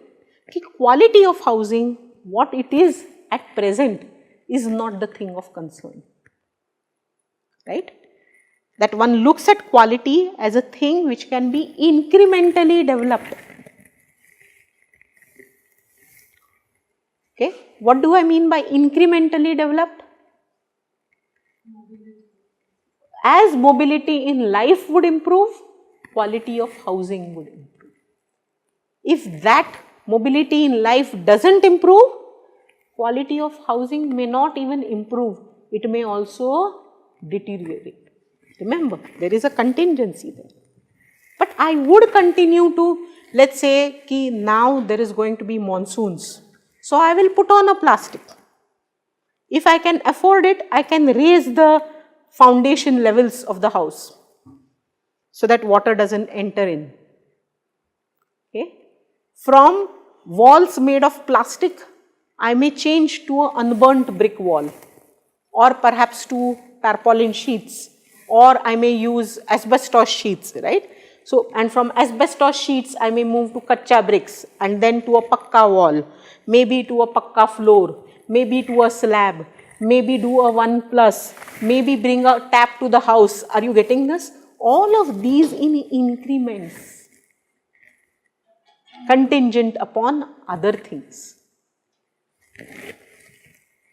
the quality of housing, what it is at present is not the thing of concern, right? That one looks at quality as a thing which can be incrementally developed. Okay, what do I mean by incrementally developed? As mobility in life would improve, quality of housing would improve. If that mobility in life doesn't improve, quality of housing may not even improve, it may also deteriorate. Remember, there is a contingency there. But I would continue to, let's say, ki now there is going to be monsoons, so I will put on a plastic. If I can afford it, I can raise the foundation levels of the house so that water doesn't enter in. Okay. From walls made of plastic, I may change to an unburnt brick wall, or perhaps to tarpaulin sheets, or I may use asbestos sheets, right? So, and from asbestos sheets, I may move to kacha bricks and then to a pakka wall, maybe to a pakka floor, maybe to a slab, maybe do a 1+, maybe bring a tap to the house. Are you getting this? All of these in increments, contingent upon other things.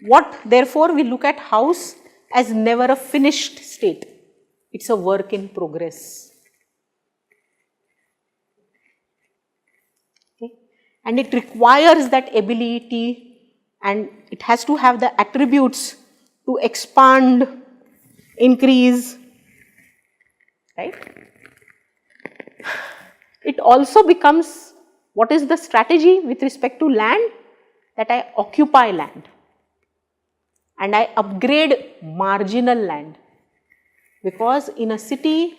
What therefore we look at house as never a finished state. It's a work in progress. Okay? And it requires that ability, and it has to have the attributes to expand, increase, right? It also becomes, what is the strategy with respect to land? That I occupy land and I upgrade marginal land, because in a city,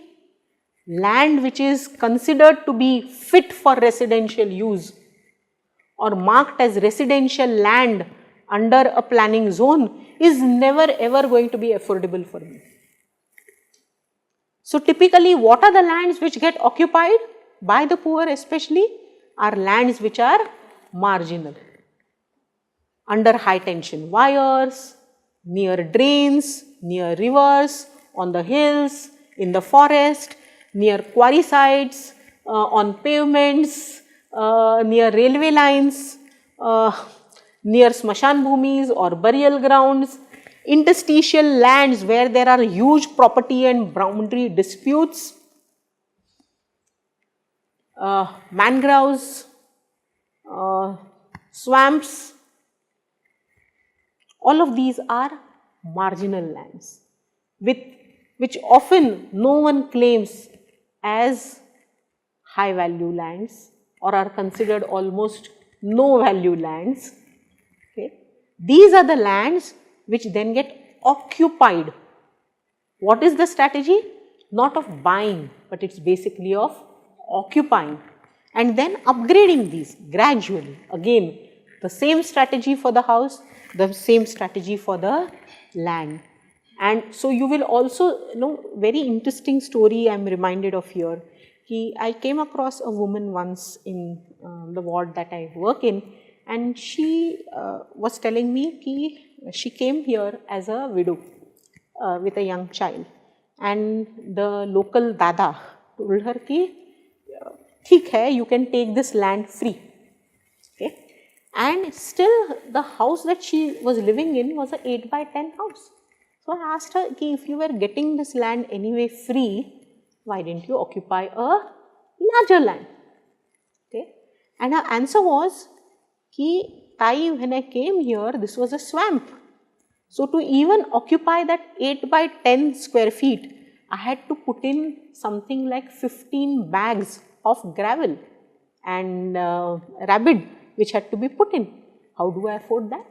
land which is considered to be fit for residential use or marked as residential land under a planning zone is never ever going to be affordable for me. So typically, what are the lands which get occupied by the poor especially? Are lands which are marginal, under high tension wires, near drains, near rivers, on the hills, in the forest, near quarry sites, on pavements, near railway lines, near smashan bhumis or burial grounds, interstitial lands where there are huge property and boundary disputes, mangroves, swamps. All of these are marginal lands, which often no one claims as high value lands or are considered almost no value lands. Okay. These are the lands which then get occupied. What is the strategy? Not of buying, but it's basically of occupying and then upgrading these gradually. Again, the same strategy for the house, the same strategy for the land. And so you will also very interesting story I am reminded of here. I came across a woman once in the ward that I work in, and she was telling me she came here as a widow with a young child, and the local Dada told her ki, "Theek hai, you can take this land free." Okay. And still the house that she was living in was an 8 by 10 house. So I asked her, if you were getting this land anyway free, why didn't you occupy a larger land? Okay. And her answer was, Tai, when I came here, this was a swamp. So to even occupy that 8 by 10 square feet, I had to put in something like 15 bags of gravel and rabbit which had to be put in. How do I afford that?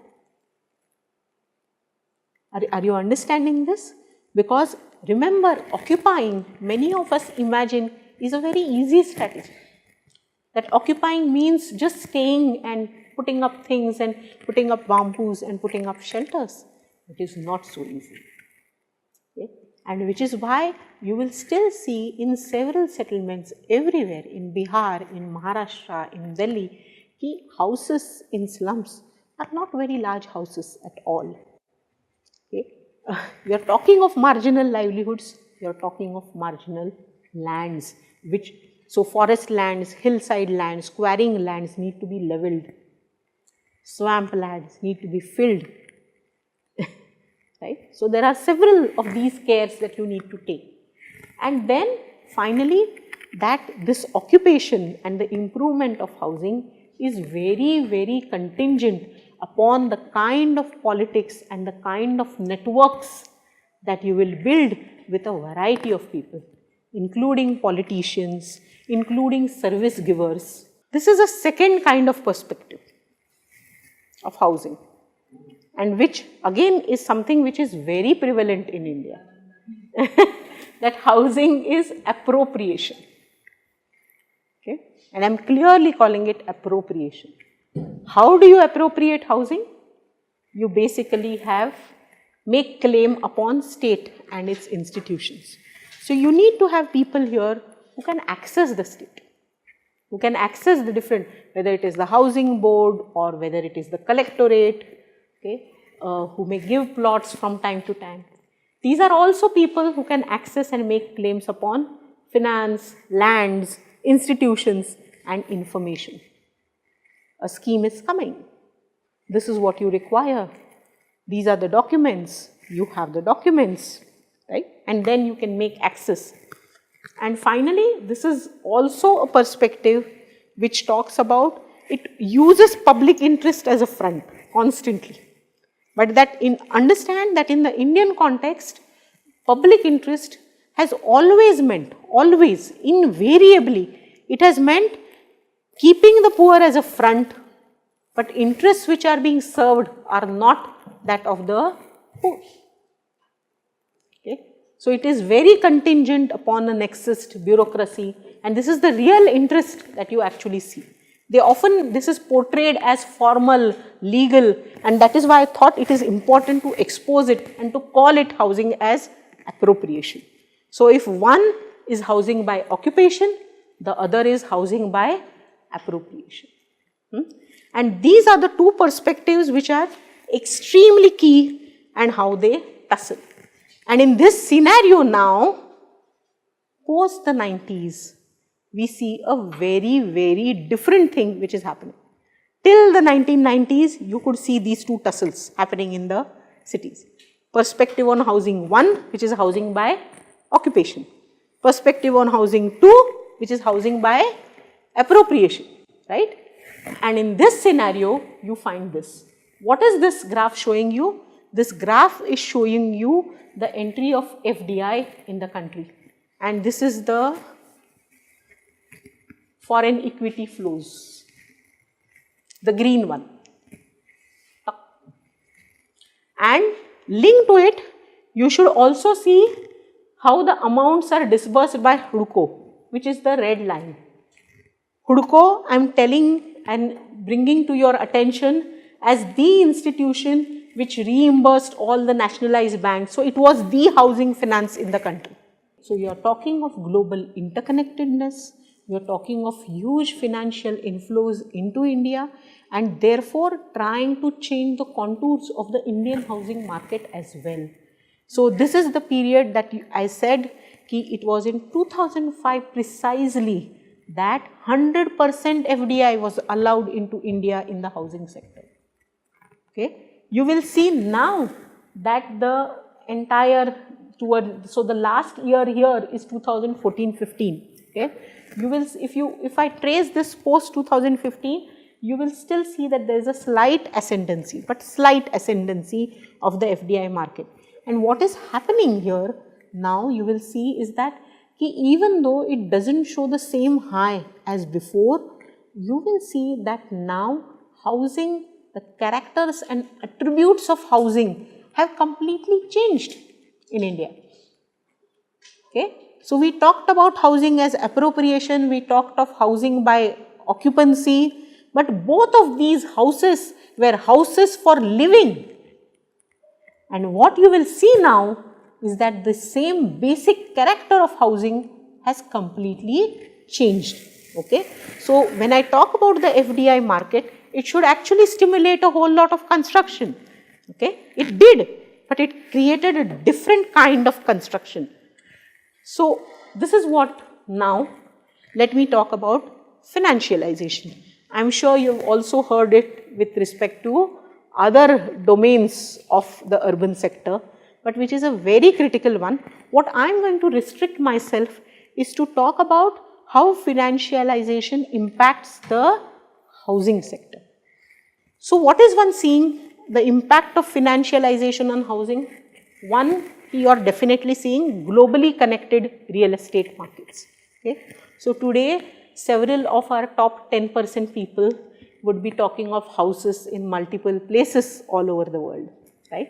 Are you understanding this? Because remember, occupying, many of us imagine, is a very easy strategy. That occupying means just staying and putting up things and putting up bamboos and putting up shelters. It is not so easy. Okay? And which is why you will still see in several settlements everywhere, in Bihar, in Maharashtra, in Delhi, houses in slums are not very large houses at all. Okay. We are talking of marginal livelihoods, we are talking of marginal lands, so forest lands, hillside lands, quarrying lands need to be levelled, swamp lands need to be filled, right. So there are several of these cares that you need to take. And then finally, that this occupation and the improvement of housing is very, very contingent upon the kind of politics and the kind of networks that you will build with a variety of people, including politicians, including service givers. This is a second kind of perspective of housing, and which again is something which is very prevalent in India, that housing is appropriation. Okay? And I am clearly calling it appropriation. How do you appropriate housing? You basically make claim upon state and its institutions. So you need to have people here who can access the state, who can access the different, whether it is the housing board or whether it is the collectorate, okay, who may give plots from time to time. These are also people who can access and make claims upon finance, lands, institutions and information. A scheme is coming. This is what you require. These are the documents. You have the documents, right? and then you can make access. And finally, this is also a perspective which talks about, it uses public interest as a front constantly. But that understand that in the Indian context, public interest has always meant, always, invariably, it has meant keeping the poor as a front, but interests which are being served are not that of the poor. Okay. So, it is very contingent upon a nexus bureaucracy, and this is the real interest that you actually see. They often, this is portrayed as formal, legal, and that is why I thought it is important to expose it and to call it housing as appropriation. So, if one is housing by occupation, the other is housing by appropriation. And these are the two perspectives which are extremely key and how they tussle. And in this scenario now, post the 90s, we see a very, very different thing which is happening. Till the 1990s, you could see these two tussles happening in the cities. Perspective on housing 1, which is housing by occupation. Perspective on housing 2, which is housing by appropriation, right? And in this scenario, you find this. What is this graph showing you? This graph is showing you the entry of FDI in the country. And this is the foreign equity flows, the green one. And linked to it, you should also see how the amounts are disbursed by HUDCO, which is the red line. HUDCO, I am telling and bringing to your attention as the institution which reimbursed all the nationalized banks. So, it was the housing finance in the country. So, you are talking of global interconnectedness, you are talking of huge financial inflows into India, and therefore trying to change the contours of the Indian housing market as well. So, this is the period that I said ki it was in 2005 precisely that 100% FDI was allowed into India in the housing sector. Okay. You will see now that the entire so the last year here is 2014-15. Okay. You will, if I trace this post 2015, you will still see that there is a slight ascendancy, but slight ascendancy of the FDI market. And what is happening here now, you will see is that even though it doesn't show the same high as before, you will see that now housing, the characters and attributes of housing have completely changed in India. Okay. So, we talked about housing as appropriation, we talked of housing by occupancy, but both of these houses were houses for living. And what you will see now is that the same basic character of housing has completely changed. Okay. So, when I talk about the FDI market, it should actually stimulate a whole lot of construction. Okay. It did, but it created a different kind of construction. So, this is what now, let me talk about financialization. I am sure you have also heard it with respect to other domains of the urban sector, but which is a very critical one. What I am going to restrict myself is to talk about how financialization impacts the housing sector. So, what is one seeing the impact of financialization on housing? One, you are definitely seeing globally connected real estate markets. Okay. So, today several of our top 10% people would be talking of houses in multiple places all over the world, right.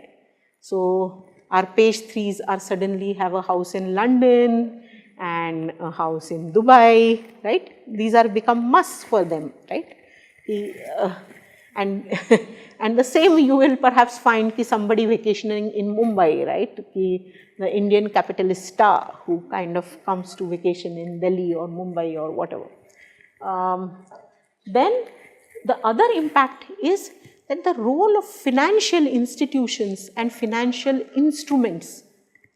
So, our page 3s are suddenly have a house in London and a house in Dubai, right. These are become musts for them, right. And and the same you will perhaps find ki somebody vacationing in Mumbai, right, ki the Indian capitalist star who kind of comes to vacation in Delhi or Mumbai or whatever. Then the other impact is that the role of financial institutions and financial instruments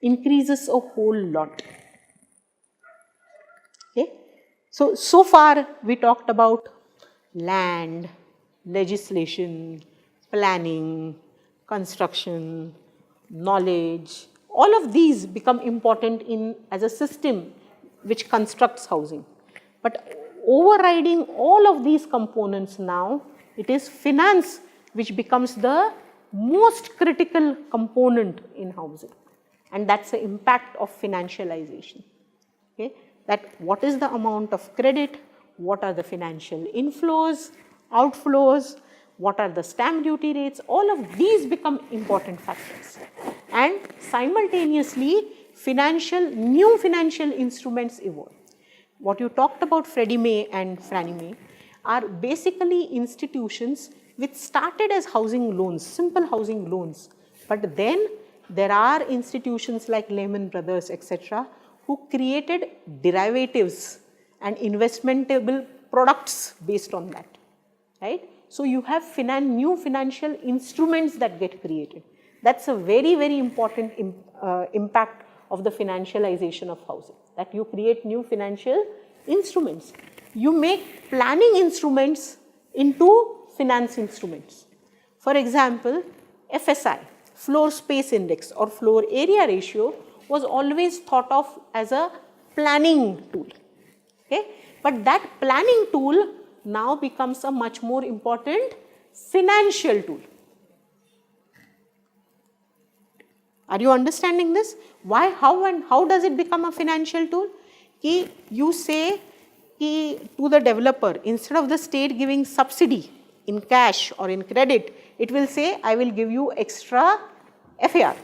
increases a whole lot. Okay. So far we talked about land, legislation, planning, construction, knowledge, All of these become important as a system which constructs housing. But overriding all of these components now, it is finance which becomes the most critical component in housing, and that's the impact of financialization. Okay? That what is the amount of credit, what are the financial inflows, outflows, what are the stamp duty rates, all of these become important factors. And simultaneously, new financial instruments evolve. What you talked about Freddie Mae and Fannie Mae are basically institutions which started as housing loans, simple housing loans. But then there are institutions like Lehman Brothers, etc., who created derivatives and investmentable products based on that, right? So you have new financial instruments that get created. That's a very, very important impact of the financialization of housing, that you create new financial instruments. You make planning instruments into finance instruments. For example, FSI, floor space index or floor area ratio, was always thought of as a planning tool. Okay? But that planning tool now becomes a much more important financial tool. Are you understanding this? Why, how, and how does it become a financial tool? You say to the developer, instead of the state giving subsidy in cash or in credit, it will say, I will give you extra FAR.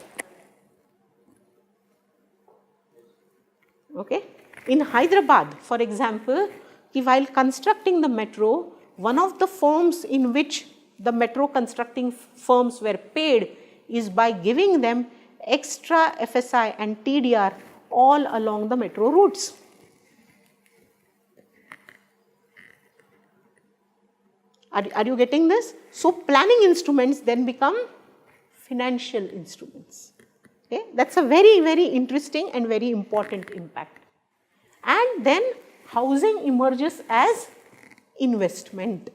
Okay? In Hyderabad, for example, while constructing the metro, one of the forms in which the metro constructing firms were paid is by giving them extra FSI and TDR all along the metro routes. Are you getting this? So planning instruments then become financial instruments. Okay? That's a very, very interesting and very important impact. And then housing emerges as investment.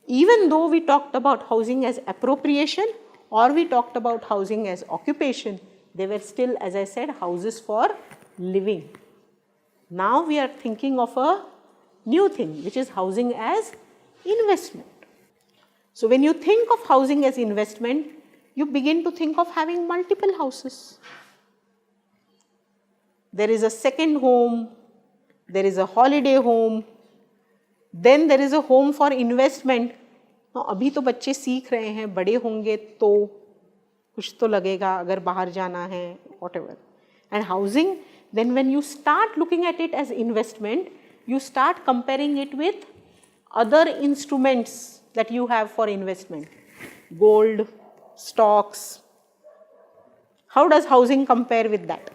Even though we talked about housing as appropriation or we talked about housing as occupation, they were still, as I said, houses for living. Now we are thinking of a new thing, which is housing as investment. So when you think of housing as investment, you begin to think of having multiple houses. There is a second home, there is a holiday home, then there is a home for investment. अभी तो बच्चे सीख रहे हैं, बड़े होंगे तो कुछ तो लगेगा अगर बाहर जाना है, whatever. And housing, then when you start looking at it as investment, you start comparing it with other instruments that you have for investment. Gold, stocks. How does housing compare with that?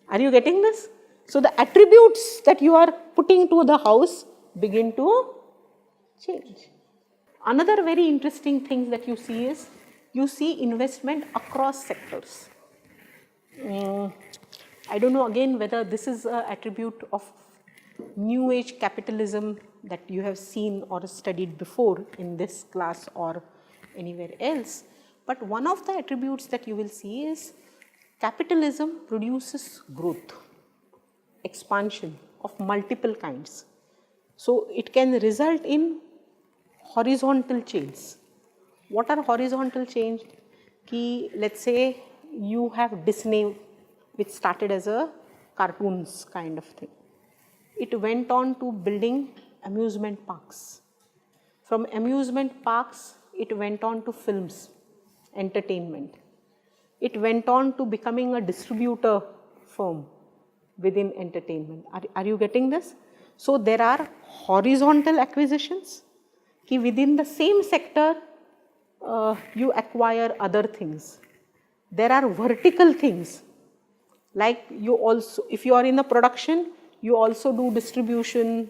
Are you getting this? So the attributes that you are putting to the house begin to change. Another very interesting thing that you see is, you see investment across sectors. I don't know again whether this is an attribute of new age capitalism that you have seen or studied before in this class or anywhere else. But one of the attributes that you will see is capitalism produces growth, expansion of multiple kinds. So it can result in horizontal chains. What are horizontal chains? Let's say you have Disney, which started as a cartoons kind of thing. It went on to building amusement parks. From amusement parks, it went on to films, entertainment. It went on to becoming a distributor firm within entertainment. Are you getting this? So there are horizontal acquisitions. Within the same sector, you acquire other things. There are vertical things. Like you also, if you are in the production, you also do distribution.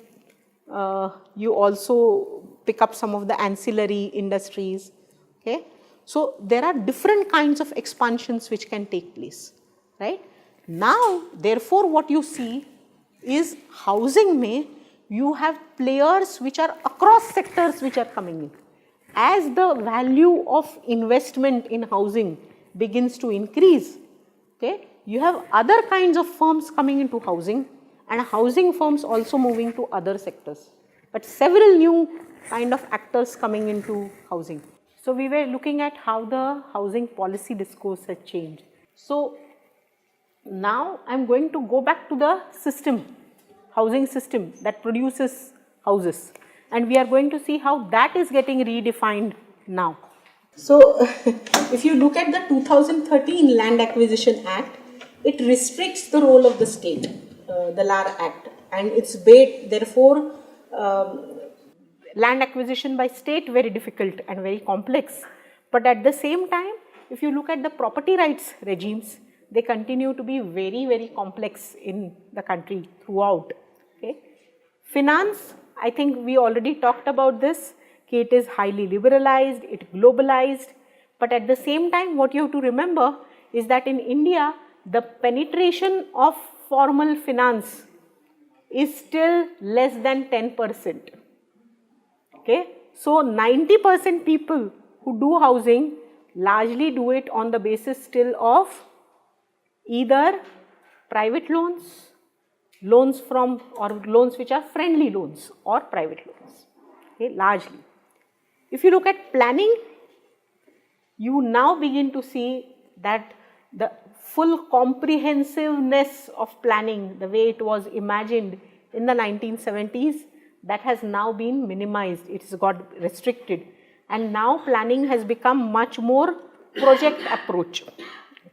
You also pick up some of the ancillary industries. Okay? So there are different kinds of expansions which can take place, right? Now, therefore, what you see is housing mein, you have players which are across sectors which are coming in. As the value of investment in housing begins to increase, okay, you have other kinds of firms coming into housing and housing firms also moving to other sectors, but several new kind of actors coming into housing. So we were looking at how the housing policy discourse has changed. So now I am going to go back to the system, housing system that produces houses, and we are going to see how that is getting redefined now. So if you look at the 2013 Land Acquisition Act, it restricts the role of the state, the LAR Act, and it's made therefore land acquisition by state very difficult and very complex. But at the same time, if you look at the property rights regimes, they continue to be very, very complex in the country throughout. Okay. Finance, I think we already talked about this. It is highly liberalized, it globalized, but at the same time what you have to remember is that in India the penetration of formal finance is still less than 10%. Okay? So 90% people who do housing largely do it on the basis still of either private loans, loans from or loans which are friendly loans or private loans, okay, largely. If you look at planning, you now begin to see that the full comprehensiveness of planning, the way it was imagined in the 1970s, that has now been minimized, it has got restricted, and now planning has become much more project approach.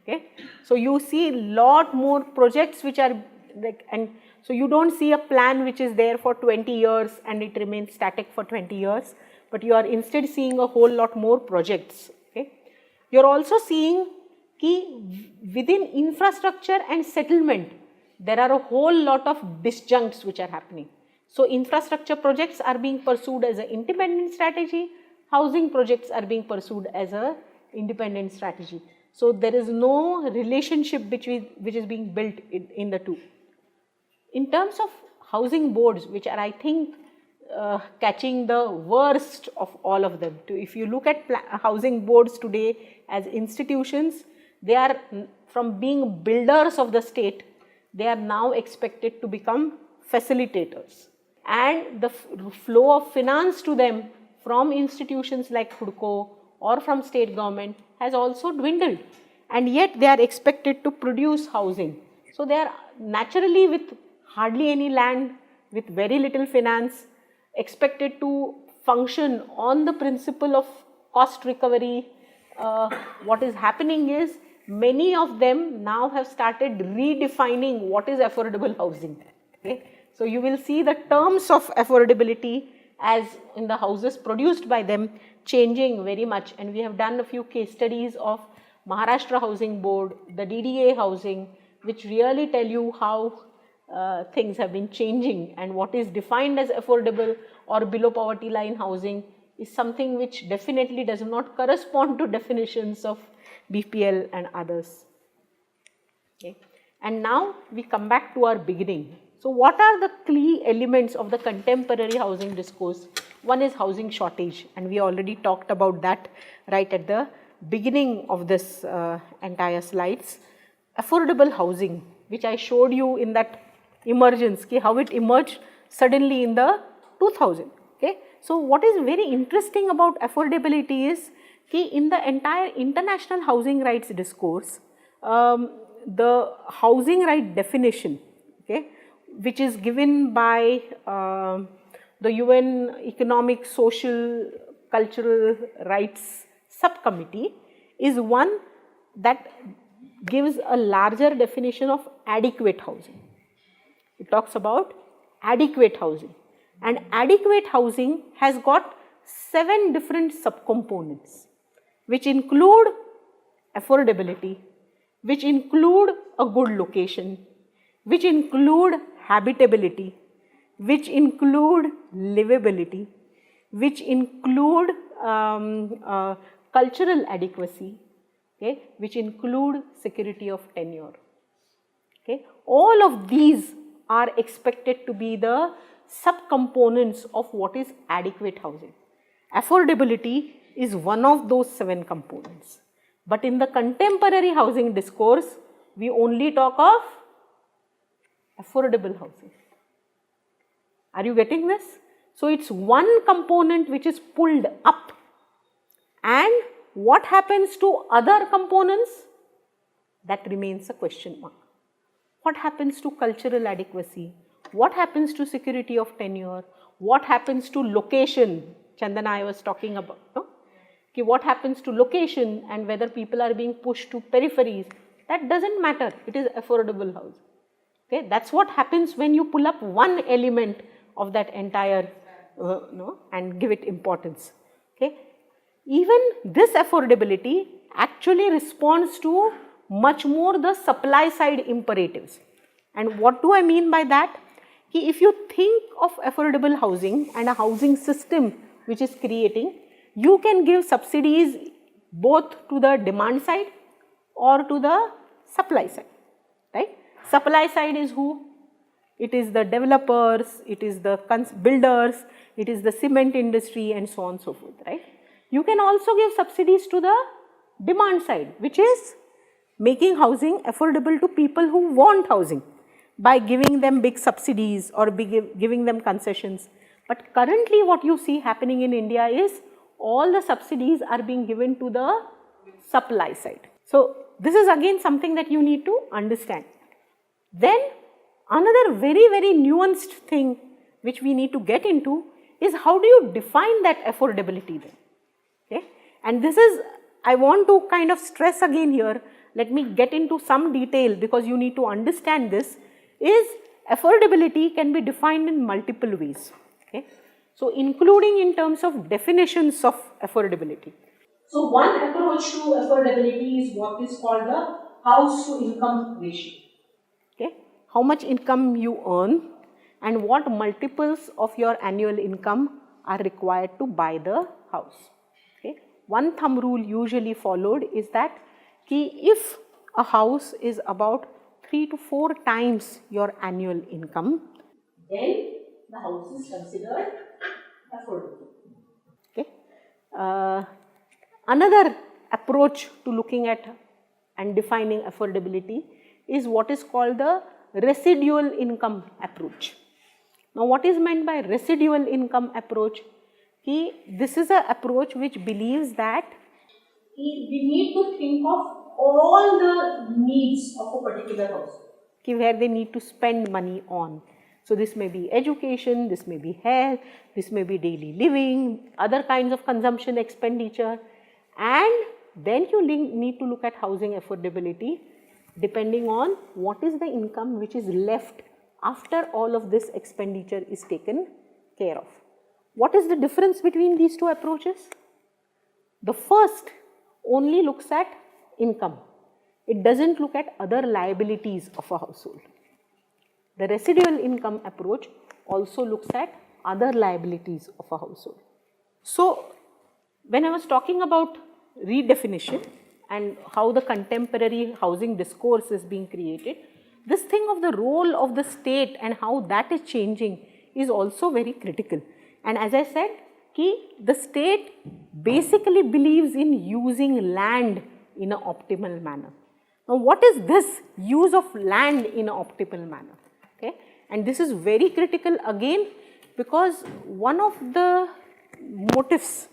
Okay. So you see lot more projects which are like, and so you don't see a plan which is there for 20 years and it remains static for 20 years, but you are instead seeing a whole lot more projects. Okay. You are also seeing कि within infrastructure and settlement, there are a whole lot of disjuncts which are happening. So infrastructure projects are being pursued as an independent strategy, housing projects are being pursued as an independent strategy. So there is no relationship which is being built in the two. In terms of housing boards, which are I think catching the worst of all of them. If you look at housing boards today as institutions, they are from being builders of the state, they are now expected to become facilitators. And the flow of finance to them from institutions like HUDCO or from state government has also dwindled, and yet they are expected to produce housing. So they are naturally with hardly any land, with very little finance, expected to function on the principle of cost recovery. What is happening is many of them now have started redefining what is affordable housing. Okay? So you will see the terms of affordability as in the houses produced by them changing very much, and we have done a few case studies of Maharashtra Housing Board, the DDA housing, which really tell you how things have been changing, and what is defined as affordable or below poverty line housing is something which definitely does not correspond to definitions of BPL and others. Okay. And now we come back to our beginning. So what are the key elements of the contemporary housing discourse? One is housing shortage, and we already talked about that right at the beginning of this entire slides. Affordable housing, which I showed you in that emergence, how it emerged suddenly in the 2000. Okay. So what is very interesting about affordability is in the entire international housing rights discourse, the housing right definition, okay, which is given by the UN Economic, Social, Cultural Rights Subcommittee, is one that gives a larger definition of adequate housing. It talks about adequate housing, and adequate housing has got 7 different subcomponents, which include affordability, which include a good location, which include habitability, which include livability, which include cultural adequacy, okay, which include security of tenure. Okay. All of these are expected to be the subcomponents of what is adequate housing. Affordability is one of those 7 components. But in the contemporary housing discourse, we only talk of affordable housing. Are you getting this? So it's one component which is pulled up, and what happens to other components? That remains a question mark. What happens to cultural adequacy? What happens to security of tenure? What happens to location? Chandana, I was talking about, no? Okay, what happens to location and whether people are being pushed to peripheries? That doesn't matter. It is affordable housing. Okay, that's what happens when you pull up one element of that entire, and give it importance. Okay, even this affordability actually responds to much more the supply side imperatives. And what do I mean by that? If you think of affordable housing and a housing system which is creating, you can give subsidies both to the demand side or to the supply side, right? Supply side is who? It is the developers, it is the builders, it is the cement industry, and so on and so forth, right? You can also give subsidies to the demand side, which is making housing affordable to people who want housing by giving them big subsidies or giving them concessions. But currently what you see happening in India is all the subsidies are being given to the supply side. So this is again something that you need to understand. Then another very, very nuanced thing which we need to get into is how do you define that affordability then? Okay? And this is, I want to kind of stress again here, let me get into some detail because you need to understand this, is affordability can be defined in multiple ways. Okay? So including in terms of definitions of affordability. So one approach to affordability is what is called the house to income ratio. Okay? How much income you earn and what multiples of your annual income are required to buy the house. Okay? One thumb rule usually followed is that if a house is about 3 to 4 times your annual income, then the house is considered affordable. Okay? Another approach to looking at and defining affordability is what is called the residual income approach. Now, what is meant by residual income approach? This is an approach which believes that we need to think of all the needs of a particular house, where they need to spend money on. So this may be education, this may be health, this may be daily living, other kinds of consumption expenditure, and then you need to look at housing affordability depending on what is the income which is left after all of this expenditure is taken care of. What is the difference between these two approaches? The first only looks at income. It doesn't look at other liabilities of a household. The residual income approach also looks at other liabilities of a household. So when I was talking about redefinition and how the contemporary housing discourse is being created, this thing of the role of the state and how that is changing is also very critical. And as I said, the state basically believes in using land in an optimal manner. Now, what is this use of land in an optimal manner? Okay? And this is very critical again because one of the motives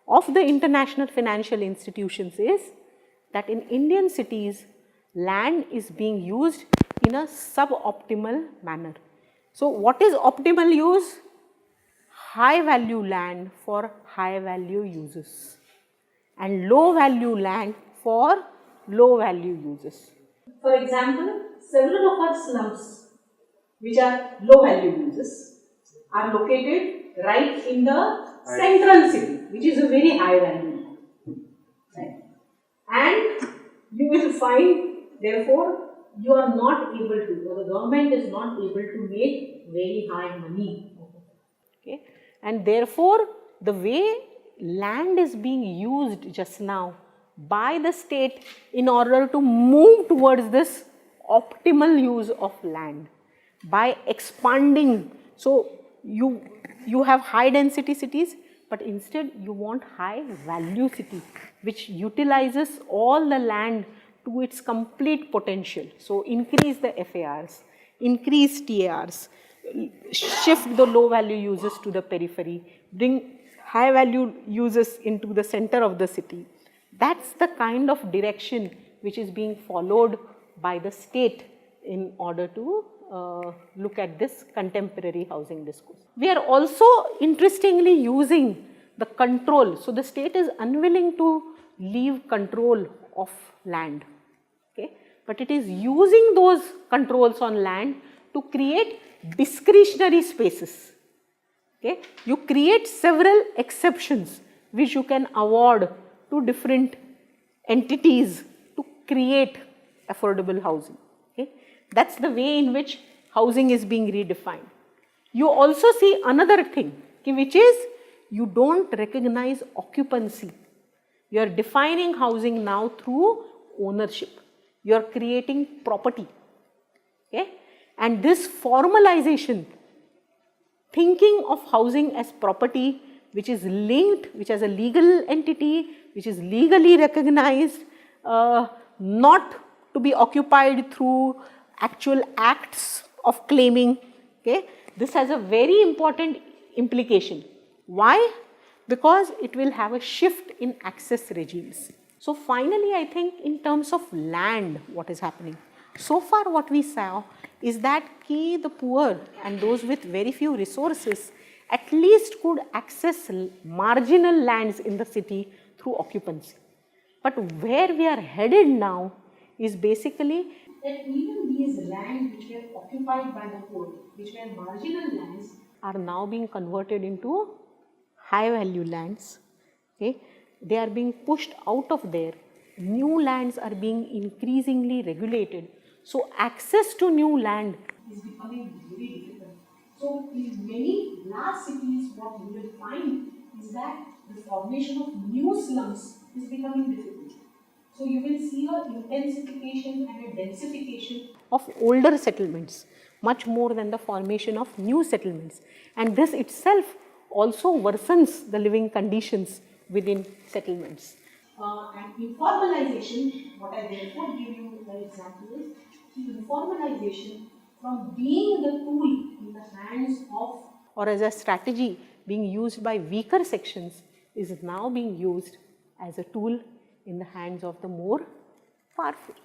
of the international financial institutions is that in Indian cities, land is being used in a suboptimal manner. So, what is optimal use? High value land for high value uses and low value land for low value uses. For example, several of our slums which are low value uses are located right in the central city, which is a very high value. Right? And you will find, therefore, you are not able to, or the government is not able to make very high money. Okay? And therefore, the way land is being used just now by the state in order to move towards this optimal use of land by expanding. So, you have high density cities, but instead you want high value city which utilizes all the land to its complete potential. So increase the FARs, increase TARs, shift the low value users to the periphery, bring high value users into the center of the city. That's the kind of direction which is being followed by the state in order to look at this contemporary housing discourse. We are also interestingly using the control. So the state is unwilling to leave control of land, okay, but it is using those controls on land to create discretionary spaces. Okay. You create several exceptions which you can award to different entities to create affordable housing. Okay. That's the way in which housing is being redefined. You also see another thing, which is you don't recognize occupancy. You are defining housing now through ownership. You are creating property. Okay. And this formalization, thinking of housing as property which is linked, which has a legal entity, which is legally recognized, not to be occupied through actual acts of claiming. Okay. This has a very important implication. Why? Because it will have a shift in access regimes. So finally, I think in terms of land, what is happening? So far what we saw is that the poor and those with very few resources at least could access marginal lands in the city through occupancy. But where we are headed now is basically that even these lands which were occupied by the poor, which were marginal lands, are now being converted into high value lands. Okay. They are being pushed out of there. New lands are being increasingly regulated. So access to new land is becoming very difficult. So in many large cities, what you will find is that the formation of new slums is becoming difficult. So you will see an intensification and a densification of older settlements, much more than the formation of new settlements. And this itself also worsens the living conditions within settlements. And informalization, what I therefore give you an example is, informalization from being the tool in the hands of, or as a strategy being used by weaker sections, is now being used as a tool in the hands of the more powerful.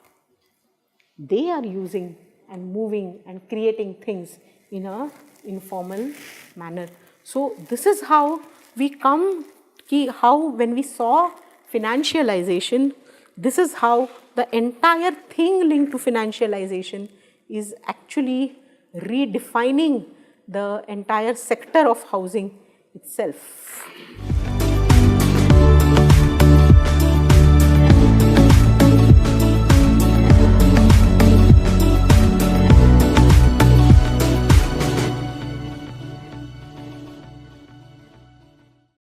They are using and moving and creating things in an informal manner. So this is how we come, when we saw financialization, this is how the entire thing linked to financialization is actually redefining the entire sector of housing itself.